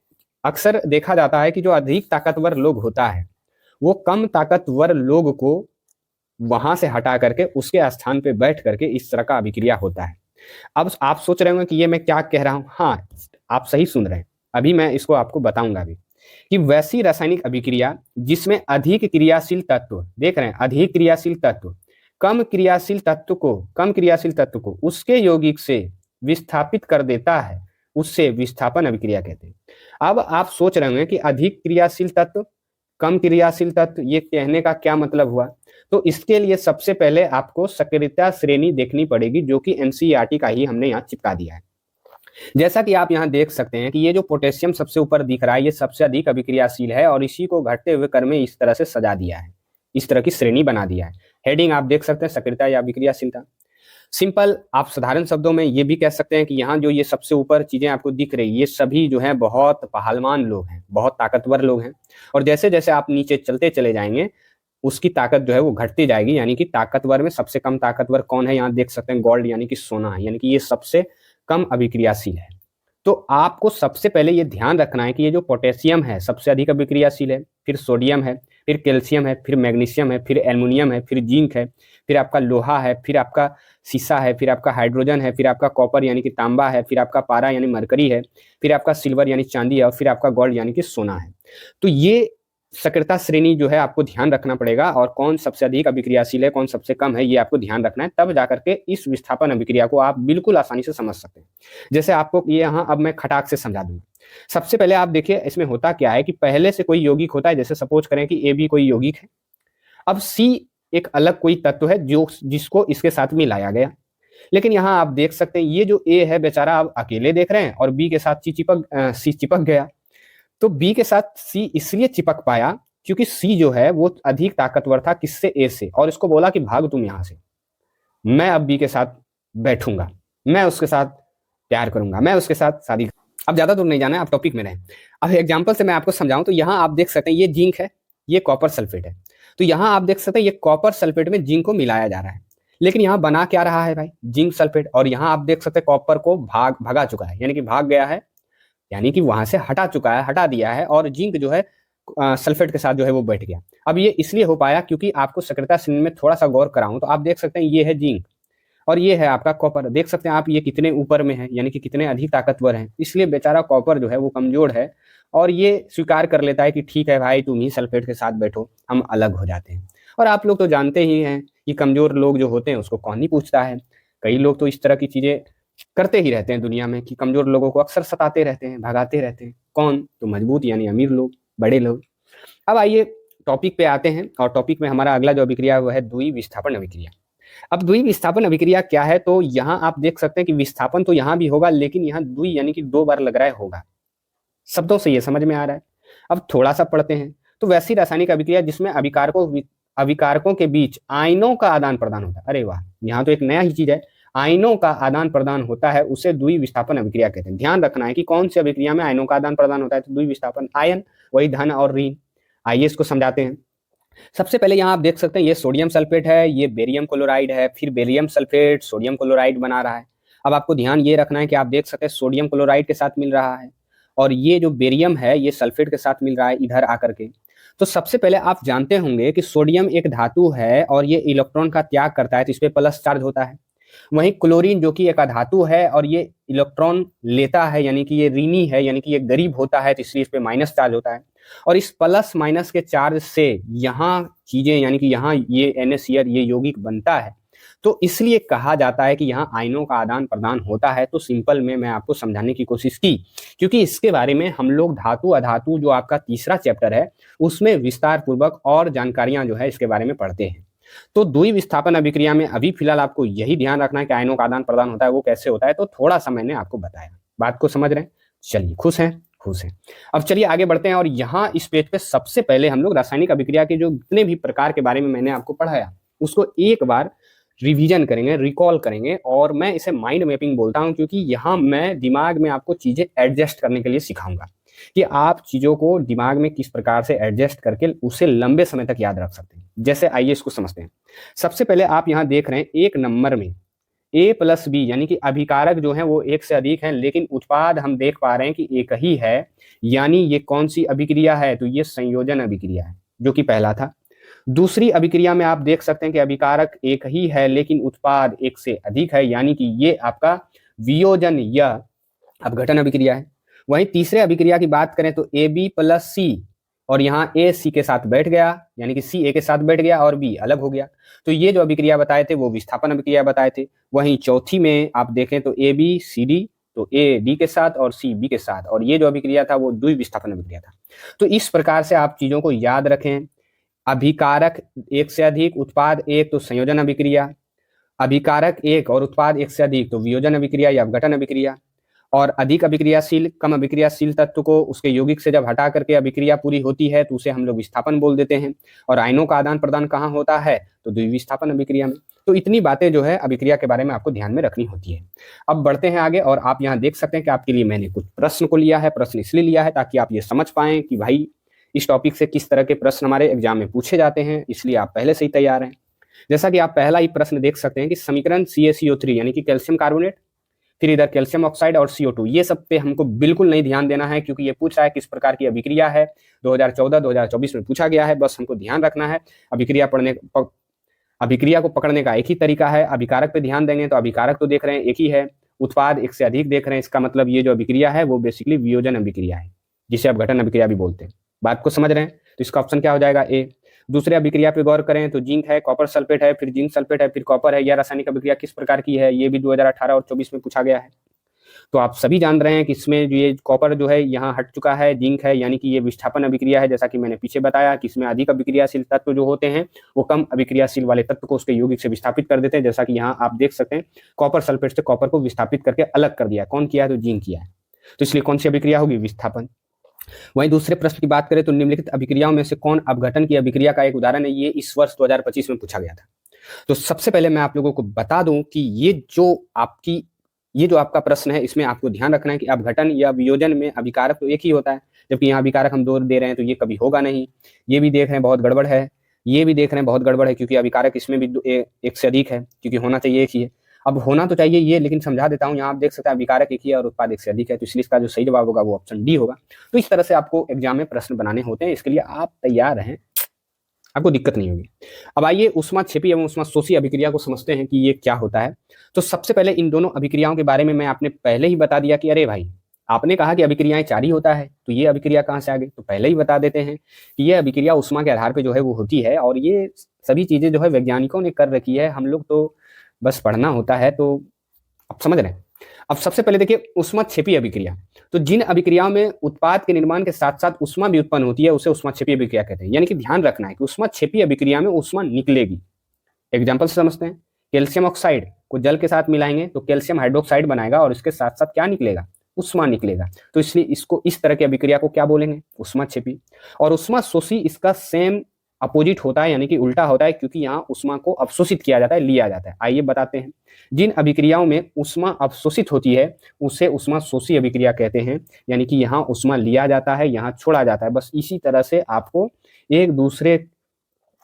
अक्सर देखा जाता है कि जो अधिक ताकतवर लोग होता है वो कम ताकतवर लोग को वहां से हटा करके उसके स्थान पे बैठ करके इस तरह का अभिक्रिया होता है। अब आप सोच रहे होंगे कि ये मैं क्या कह रहा हूं। हाँ, आप सही सुन रहे हैं, अभी मैं इसको आपको बताऊंगा भी कि वैसी रासायनिक अभिक्रिया जिसमें अधिक क्रियाशील तत्व, देख रहे हैं अधिक क्रियाशील तत्व कम क्रियाशील तत्व को उसके यौगिक से विस्थापित कर देता है, उससे विस्थापन अभिक्रिया कहते हैं। अब आप सोच रहे होंगे कि अधिक क्रियाशील तत्व कम क्रियाशील तत्व, ये कहने का क्या मतलब हुआ? तो इसके लिए सबसे पहले आपको सक्रियता श्रेणी देखनी पड़ेगी, जो कि एनसीईआरटी का ही हमने यहाँ चिपका दिया है। जैसा कि आप यहाँ देख सकते हैं कि ये जो पोटेशियम सबसे ऊपर दिख रहा है ये सबसे अधिक अभिक्रियाशील है और इसी को घटते हुए क्रम में इस तरह से सजा दिया है, इस तरह की श्रेणी बना दिया है। हेडिंग आप देख सकते हैं सक्रियता या अभिक्रियाशीलता। सिंपल आप साधारण शब्दों में ये भी कह सकते हैं कि यहाँ जो ये सबसे ऊपर चीजें आपको दिख रही ये सभी जो है बहुत पहलवान लोग हैं, बहुत ताकतवर लोग हैं। और जैसे जैसे आप नीचे चलते चले जाएंगे उसकी ताकत जो है वो घटती जाएगी, यानी कि ताकतवर में सबसे कम ताकतवर कौन है, यहाँ देख सकते हैं गोल्ड यानी कि सोना है, यानी कि ये सबसे कम अभिक्रियाशील है। तो आपको सबसे पहले ये ध्यान रखना है कि ये जो पोटेशियम है सबसे अधिक अभिक्रियाशील है, फिर सोडियम है, फिर कैल्शियम है, फिर मैग्नीशियम है, फिर एल्युमिनियम है, फिर जिंक है, फिर आपका लोहा है, फिर आपका सीसा है, फिर आपका हाइड्रोजन है, फिर आपका कॉपर यानी कि तांबा है, फिर आपका पारा यानी मरकरी है, फिर आपका सिल्वर यानी चांदी है और फिर आपका गोल्ड यानी कि सोना है। तो ये सक्रियता श्रेणी जो है आपको ध्यान रखना पड़ेगा और कौन सबसे अधिक अभिक्रियाशील है कौन सबसे कम है ये आपको ध्यान रखना है, तब जाकर के इस विस्थापन अभिक्रिया को आप बिल्कुल आसानी से समझ सकते हैं। जैसे आपको ये यहाँ अब मैं खटाक से समझा दूंगा। सबसे पहले आप देखिए इसमें होता क्या है कि पहले से कोई यौगिक होता है, जैसे सपोज करें कि ए बी कोई यौगिक है, अब सी एक अलग कोई तत्व है जो जिसको इसके साथ मिलाया गया। लेकिन यहाँ आप देख सकते हैं ये जो ए है बेचारा आप अकेले देख रहे हैं और बी के साथ सी चिपक गया। तो बी के साथ सी इसलिए चिपक पाया क्योंकि सी जो है वो अधिक ताकतवर था किससे, ए से, और इसको बोला कि भाग तुम यहां से, मैं अब बी के साथ बैठूंगा, मैं उसके साथ प्यार करूंगा, मैं उसके साथ शादी। अब ज्यादा दूर नहीं जाना है, आप टॉपिक में रहें। अब एग्जांपल से मैं आपको समझाऊं तो यहाँ आप देख सकते हैं ये जिंक है, ये कॉपर सल्फेट है। तो यहाँ आप देख सकते हैं ये कॉपर सल्फेट में जिंक को मिलाया जा रहा है, लेकिन यहाँ बना क्या रहा है भाई, जिंक सल्फेट। और यहाँ आप देख सकते हैं कॉपर को भगा चुका है, यानी कि भाग गया है, यानी कि वहां से हटा चुका है, हटा दिया है, और जिंक जो है सल्फेट के साथ जो है वो बैठ गया। अब ये इसलिए हो पाया क्योंकि आपको सक्रियता श्रेणी में थोड़ा सा गौर कराऊं तो आप देख सकते हैं ये है जिंक और ये है आपका कॉपर। देख सकते हैं आप ये कितने ऊपर में है, यानी कि कितने अधिक ताकतवर हैं, इसलिए बेचारा कॉपर जो है वो कमजोर है और ये स्वीकार कर लेता है कि ठीक है भाई तुम ही सल्फेट के साथ बैठो, हम अलग हो जाते हैं। और आप लोग तो जानते ही हैं कि कमजोर लोग जो होते हैं उसको कौन ही पूछता है। कई लोग तो इस तरह की चीजें करते ही रहते हैं दुनिया में कि कमजोर लोगों को अक्सर सताते रहते हैं, भगाते रहते हैं। कौन? तो मजबूत यानी अमीर लोग, बड़े लोग। अब आइए टॉपिक पे आते हैं और टॉपिक में हमारा अगला जो अभिक्रिया वो है द्वि विस्थापन अभिक्रिया। अब द्वि विस्थापन अभिक्रिया क्या है, तो यहाँ आप देख सकते हैं कि विस्थापन तो यहाँ भी होगा लेकिन यहाँ द्वि यानी कि दो बार लग रहा है होगा। शब्दों से ये समझ में आ रहा है। अब थोड़ा सा पढ़ते हैं। तो वैसी रासायनिक अभिक्रिया जिसमें अभिकारकों के बीच आयनों का आदान प्रदान होता है। अरे वाह, यहाँ तो एक नया ही चीज है, आयनों का आदान प्रदान होता है, उसे द्वि विस्थापन अभिक्रिया कहते हैं। ध्यान रखना है कि कौन सी अभिक्रिया में आयनों का आदान प्रदान होता है, तो द्वि विस्थापन। आयन वही धन और ऋण। आइए इसको समझाते हैं। सबसे पहले यहाँ आप देख सकते हैं ये सोडियम सल्फेट है, ये बेरियम क्लोराइड है, फिर बेरियम सल्फेट सोडियम क्लोराइड बना रहा है। अब आपको ध्यान ये रखना है कि आप देख सकते हैं सोडियम क्लोराइड के साथ मिल रहा है और ये जो बेरियम है ये सल्फेट के साथ मिल रहा है इधर आकर के। तो सबसे पहले आप जानते होंगे कि सोडियम एक धातु है और ये इलेक्ट्रॉन का त्याग करता है, तो इस पे प्लस चार्ज होता है। वहीं क्लोरीन जो कि एक अधातु है और ये इलेक्ट्रॉन लेता है, यानी कि ये ऋणी है, यानी कि ये गरीब होता है, तो इसलिए इस पे माइनस चार्ज होता है। और इस प्लस माइनस के चार्ज से यहाँ चीजें, यानी कि यहाँ ये NaCl ये यौगिक बनता है, तो इसलिए कहा जाता है कि यहाँ आयनों का आदान प्रदान होता है। तो सिंपल में मैं आपको समझाने की कोशिश की, क्योंकि इसके बारे में हम लोग धातु अधातु जो आपका तीसरा चैप्टर है उसमें विस्तार पूर्वक और जानकारियां जो है इसके बारे में पढ़ते हैं। तो द्वि विस्थापन अभिक्रिया में अभी फिलहाल आपको यही ध्यान रखना है कि आयनों का आदान प्रदान होता है, वो कैसे होता है, तो थोड़ा सा मैंने आपको बताया। बात को समझ रहे हैं? चलिए, खुश हैं? खुश हैं। अब चलिए आगे बढ़ते हैं और यहाँ इस पेज पे सबसे पहले हम लोग रासायनिक अभिक्रिया के जो जितने भी प्रकार के बारे में मैंने आपको पढ़ाया उसको एक बार रिवीजन करेंगे, रिकॉल करेंगे। और मैं इसे माइंड मैपिंग बोलता हूं क्योंकि यहाँ मैं दिमाग में आपको चीजें एडजस्ट करने के लिए सिखाऊंगा कि आप चीजों को दिमाग में किस प्रकार से एडजस्ट करके उसे लंबे समय तक याद रख सकते हैं। जैसे आइए इसको समझते हैं। सबसे पहले आप यहाँ देख रहे हैं एक नंबर में A+B यानी कि अभिकारक जो है वो एक से अधिक हैं, लेकिन उत्पाद हम देख पा रहे हैं कि एक ही है। यानी ये कौन सी अभिक्रिया है, तो ये संयोजन अभिक्रिया है जो कि पहला था। दूसरी अभिक्रिया में आप देख सकते हैं कि अभिकारक एक ही है लेकिन उत्पाद एक से अधिक है, यानी कि ये आपका वियोजन या अपघटन अभिक्रिया है। वहीं तीसरे अभिक्रिया की बात करें तो AB+C और यहाँ A C के साथ बैठ गया, यानी कि C A के साथ बैठ गया और B अलग हो गया। तो ये जो अभिक्रिया बताए थे वो विस्थापन अभिक्रिया बताए थे। वहीं चौथी में आप देखें तो ABCD, तो A D के साथ और C B के साथ, और ये जो अभिक्रिया था वो द्वि विस्थापन अभिक्रिया था। तो इस प्रकार से आप चीजों को याद रखें। अभिकारक एक से अधिक, उत्पाद एक, तो संयोजन अभिक्रिया। अभिकारक एक और उत्पाद एक से अधिक तो वियोजन अभिक्रिया या अपघटन अभिक्रिया। और अधिक अभिक्रियाशील कम अभिक्रियाशील तत्व को उसके यौगिक से जब हटा करके अभिक्रिया पूरी होती है तो उसे हम लोग विस्थापन बोल देते हैं। और आयनों का आदान प्रदान कहाँ होता है? तो द्विविस्थापन अभिक्रिया में। तो इतनी बातें जो है अभिक्रिया के बारे में आपको ध्यान में रखनी होती है। अब बढ़ते हैं आगे, और आप यहाँ देख सकते हैं कि आपके लिए मैंने कुछ प्रश्न को लिया है। प्रश्न इसलिए लिया है ताकि आप ये समझ पाएं कि भाई इस टॉपिक से किस तरह के प्रश्न हमारे एग्जाम में पूछे जाते हैं, इसलिए आप पहले से ही तैयार हैं। जैसा कि आप पहला ही प्रश्न देख सकते हैं कि समीकरण CaCO3 यानी कि कैल्शियम कार्बोनेट, फिर इधर कैल्शियम ऑक्साइड और CO2, ये सब पे हमको बिल्कुल नहीं ध्यान देना है क्योंकि ये पूछ रहा है किस प्रकार की अभिक्रिया है। 2014-2024 में पूछा गया है। बस हमको ध्यान रखना है अभिक्रिया को पकड़ने का एक ही तरीका है। अभिकारक पे ध्यान देंगे तो अभिकारक तो देख रहे हैं एक ही है, उत्पाद एक से अधिक देख रहे हैं। इसका मतलब ये जो अभिक्रिया है वो बेसिकली वियोजन अभिक्रिया है, जिसे अपघटन अभिक्रिया भी बोलते हैं। बात को समझ रहे हैं? तो इसका ऑप्शन क्या हो जाएगा? ए। दूसरे अभिक्रिया पे गौर करें तो जिंक है, कॉपर सल्फेट है, फिर जिंक सल्फेट है, फिर कॉपर है। यह रासायनिक अभिक्रिया किस प्रकार की है? ये भी 2018 और 24 में पूछा गया है। तो आप सभी जान रहे हैं कि इसमें जो ये कॉपर जो है यहाँ हट चुका है, जिंक है, यानी कि ये विस्थापन अभिक्रिया है। जैसा कि मैंने पीछे बताया कि इसमें अधिक अभिक्रियाशील तत्व जो होते हैं वो कम अभिक्रियाशील वाले तत्व को उसके यौगिक से विस्थापित कर देते हैं। जैसा कि यहाँ आप देख सकते हैं कॉपर सल्फेट से कॉपर को विस्थापित करके अलग कर दिया। कौन किया है? तो जिंक किया है। तो इसलिए कौन सी अभिक्रिया होगी? विस्थापन। वहीं दूसरे प्रश्न की बात करें तो निम्नलिखित अभिक्रियाओं में से कौन अपघटन की अभिक्रिया का एक उदाहरण है? ये इस वर्ष 2025 में पूछा गया था। तो सबसे पहले मैं आप लोगों को बता दूं कि ये जो आपका प्रश्न है इसमें आपको ध्यान रखना है कि अपघटन या वियोजन में अभिकारक तो एक ही होता है, जबकि यहाँ अभिकारक हम दो दे रहे हैं तो ये कभी होगा नहीं। ये भी देख रहे हैं बहुत गड़बड़ है, ये भी देख रहे हैं बहुत गड़बड़ है, क्योंकि अभिकारक इसमें भी एक से अधिक है, क्योंकि होना चाहिए एक ही है। अब होना तो चाहिए ये, लेकिन समझा देता हूँ। यहाँ आप देख सकते हैं अभिकारक एक ही है और उत्पाद एक से अधिक है, तो इसलिए इसका जो सही जवाब होगा वो ऑप्शन डी होगा। तो इस तरह से आपको एग्जाम में प्रश्न बनाने होते हैं, इसके लिए आप तैयार रहें, आपको दिक्कत नहीं होगी। अब आइए ऊष्माक्षेपी एवं ऊष्माशोषी अभिक्रिया को समझते हैं कि ये क्या होता है। तो सबसे पहले इन दोनों अभिक्रियाओं के बारे में मैं आपने पहले ही बता दिया कि अरे भाई आपने कहा कि अभिक्रियाएं 4 ही होता है, तो ये अभिक्रिया कहाँ से आ गई? तो पहले ही बता देते हैं कि ये अभिक्रिया ऊष्मा के आधार पर जो है वो होती है, और ये सभी चीजें जो है वैज्ञानिकों ने कर रखी है, हम लोग तो बस पढ़ना होता है। तो आप समझ रहे हैं। अब सबसे पहले देखिए ऊष्माक्षेपी अभिक्रिया। तो जिन अभिक्रियाओं में उत्पाद के निर्माण के साथ साथ ऊष्मा भी उत्पन्न होती है उसे ऊष्माक्षेपी अभिक्रिया कहते हैं। यानी कि ध्यान रखना है कि ऊष्माक्षेपी अभिक्रिया में ऊष्मा निकलेगी। एग्जाम्पल से समझते हैं। कैल्शियम ऑक्साइड को जल के साथ मिलाएंगे तो कैल्शियम हाइड्रोक्साइड बनाएगा और इसके साथ साथ क्या निकलेगा? ऊष्मा निकलेगा। तो इसलिए इसको इस तरह की अभिक्रिया को क्या बोलेंगे? ऊष्माक्षेपी। और ऊष्माशोषी इसका सेम अपोजिट होता है, यानी कि उल्टा होता है, क्योंकि यहाँ ऊष्मा को अवशोषित किया जाता है, लिया जाता है। आइए बताते हैं। जिन अभिक्रियाओं में ऊष्मा अवशोषित होती है उसे ऊष्माशोषी अभिक्रिया कहते हैं, यानी कि यहाँ ऊष्मा लिया जाता है, यहाँ छोड़ा जाता है। बस इसी तरह से आपको एक दूसरे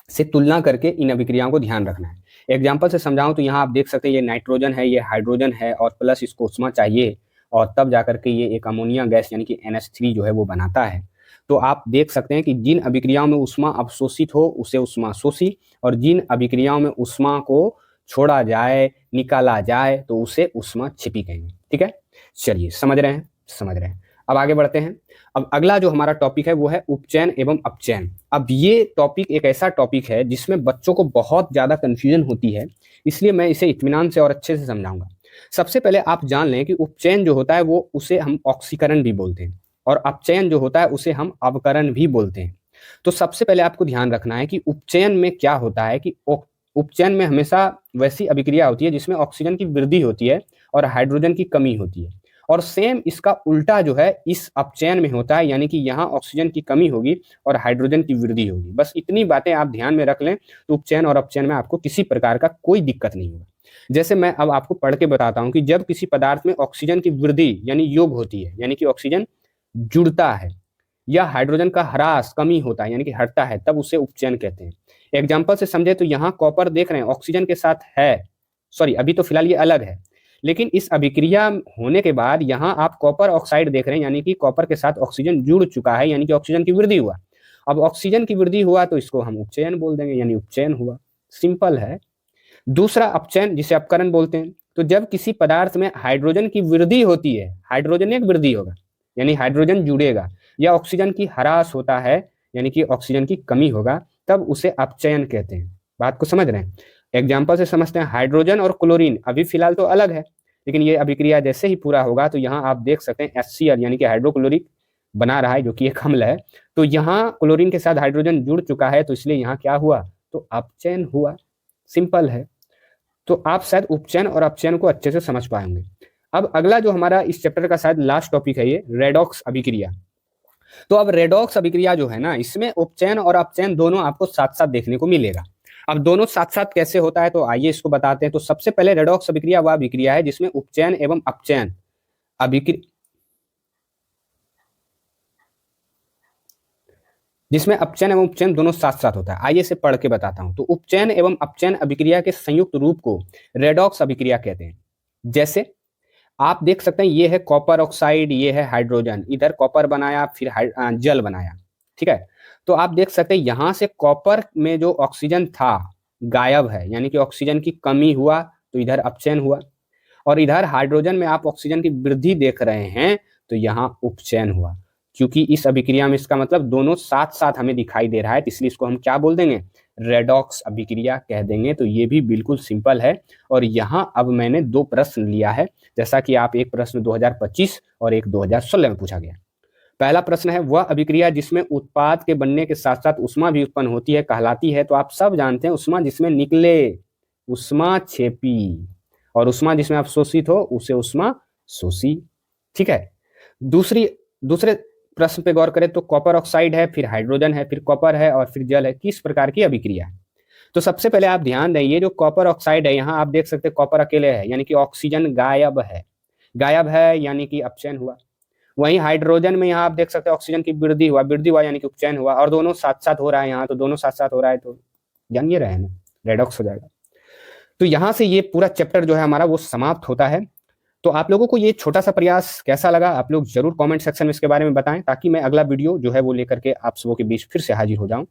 से तुलना करके इन अभिक्रियाओं को ध्यान रखना है। एग्जाम्पल से समझाऊं तो यहाँ आप देख सकते हैं ये नाइट्रोजन है, ये हाइड्रोजन है, और प्लस इसको ऊष्मा चाहिए, और तब जाकर के ये एक अमोनिया गैस यानी कि NH3 जो है वो बनाता है। तो आप देख सकते हैं कि जिन अभिक्रियाओं में ऊष्मा अवशोषित हो उसे ऊष्माशोषी, और जिन अभिक्रियाओं में ऊष्मा को छोड़ा जाए, निकाला जाए, तो उसे ऊष्माक्षेपी कहेंगे। ठीक है, चलिए समझ रहे हैं, समझ रहे हैं। अब आगे बढ़ते हैं। अब अगला जो हमारा टॉपिक है वो है उपचयन एवं अपचयन। अब ये टॉपिक एक ऐसा टॉपिक है जिसमें बच्चों को बहुत ज्यादा कंफ्यूजन होती है, इसलिए मैं इसे इत्मीनान से और अच्छे से समझाऊंगा। सबसे पहले आप जान लें कि उपचयन जो होता है वो उसे हम ऑक्सीकरण भी बोलते हैं, और अपचयन जो होता है उसे हम अवकरण भी बोलते हैं। तो सबसे पहले आपको ध्यान रखना है कि उपचयन में क्या होता है कि उपचयन में हमेशा वैसी अभिक्रिया होती है जिसमें ऑक्सीजन की वृद्धि होती है और हाइड्रोजन की कमी होती है, और सेम इसका उल्टा जो है इस अपचयन में होता है, यानी कि यहाँ ऑक्सीजन की कमी होगी और हाइड्रोजन की वृद्धि होगी। बस इतनी बातें आप ध्यान में रख लें तो उपचयन और अपचयन में आपको किसी प्रकार का कोई दिक्कत नहीं होगा। जैसे मैं अब आपको पढ़ के बताता हूँ कि जब किसी पदार्थ में ऑक्सीजन की वृद्धि यानी योग होती है, यानी कि ऑक्सीजन जुड़ता है, या हाइड्रोजन का ह्रास कमी होता है यानी कि हटता है, तब उसे उपचयन कहते हैं। एग्जाम्पल से समझे तो यहाँ कॉपर देख रहे हैं ऑक्सीजन के साथ है, सॉरी अभी तो फिलहाल ये अलग है, लेकिन इस अभिक्रिया होने के बाद यहाँ आप कॉपर ऑक्साइड देख रहे हैं, यानी कि कॉपर के साथ ऑक्सीजन जुड़ चुका है, यानी कि ऑक्सीजन की वृद्धि हुआ। अब ऑक्सीजन की वृद्धि हुआ तो इसको हम उपचयन बोल देंगे, यानी उपचयन हुआ, सिंपल है। दूसरा अपचयन जिसे अपकरण बोलते हैं। तो जब किसी पदार्थ में हाइड्रोजन की वृद्धि होती है, हाइड्रोजन एक वृद्धि होगा यानी हाइड्रोजन जुड़ेगा, या ऑक्सीजन की ह्रास होता है यानी कि ऑक्सीजन की कमी होगा, तब उसे अपचयन कहते हैं। बात को समझ रहे हैं। एग्जाम्पल से समझते हैं। हाइड्रोजन और क्लोरीन अभी फिलहाल तो अलग है, लेकिन ये अभिक्रिया जैसे ही पूरा होगा तो यहाँ आप देख सकते हैं HCl यानी कि हाइड्रोक्लोरिक बना रहा है, जो कि एक अम्ल है। तो यहाँ क्लोरीन के साथ हाइड्रोजन जुड़ चुका है, तो इसलिए यहाँ क्या हुआ? तो अपचयन हुआ, सिंपल है। तो आप शायद उपचयन और अपचयन को अच्छे से समझ पाएंगे। अब अगला जो हमारा इस चैप्टर का शायद लास्ट टॉपिक है, ये रेडॉक्स अभिक्रिया। तो अब रेडॉक्स अभिक्रिया जो है ना, इसमें उपचयन और अपचयन दोनों आपको साथ साथ देखने को मिलेगा। अब दोनों साथ साथ कैसे होता है, तो आइए इसको बताते हैं। तो सबसे पहले रेडॉक्स अभिक्रिया वह अभिक्रिया है जिसमें उपचयन एवं अपचयन अभिक्रिया जिसमें अपचयन एवं उपचयन दोनों साथ साथ होता है। आइए इसे पढ़ के बताता हूं। तो उपचयन एवं अपचयन अभिक्रिया के संयुक्त रूप को रेडॉक्स अभिक्रिया कहते हैं। जैसे आप देख सकते हैं, ये है कॉपर ऑक्साइड, ये है हाइड्रोजन, इधर कॉपर बनाया फिर जल बनाया, ठीक है। तो आप देख सकते हैं यहां से कॉपर में जो ऑक्सीजन था गायब है, यानी कि ऑक्सीजन की कमी हुआ, तो इधर अपचयन हुआ। और इधर हाइड्रोजन में आप ऑक्सीजन की वृद्धि देख रहे हैं, तो यहाँ उपचयन हुआ। क्योंकि इस अभिक्रिया में इसका मतलब दोनों साथ साथ हमें दिखाई दे रहा है, तो इसलिए इसको हम क्या बोल देंगे, रेडॉक्स अभिक्रिया कह देंगे। तो ये भी बिल्कुल सिंपल है। और यहाँ अब मैंने 2 प्रश्न लिया है, जैसा कि आप एक प्रश्न 2025 और एक 2016 में पूछा गया। पहला प्रश्न है, वह अभिक्रिया जिसमें उत्पाद के बनने के साथ साथ उष्मा भी उत्पन्न होती है कहलाती है। तो आप सब जानते हैं उष्मा जिसमें निकले उष्मा छेपी, और उष्मा जिसमें अवशोषित हो उसे उष्मा शोषी, ठीक है। दूसरे प्रश्न पे गौर करें तो कॉपर ऑक्साइड है, फिर हाइड्रोजन है, फिर कॉपर है और फिर जल है, किस प्रकार की अभिक्रिया है। तो सबसे पहले आप ध्यान दें, ये जो कॉपर ऑक्साइड है, यहाँ आप देख सकते हैं कॉपर अकेले है, यानी कि ऑक्सीजन गायब है, गायब है यानी कि अपचयन हुआ। वहीं हाइड्रोजन में यहाँ आप देख सकते हैं ऑक्सीजन की वृद्धि हुआ यानी कि उपचयन हुआ। और दोनों साथ साथ हो रहा है यहाँ, तो दोनों साथ साथ हो रहा है, तो जानिए रहे ना, रेडॉक्स हो जाएगा। तो यहाँ से ये पूरा चैप्टर जो है हमारा वो समाप्त होता है। तो आप लोगों को ये छोटा सा प्रयास कैसा लगा, आप लोग जरूर कमेंट सेक्शन में इसके बारे में बताएं, ताकि मैं अगला वीडियो जो है वो लेकर के आप सबों के बीच फिर से हाजिर हो जाऊं।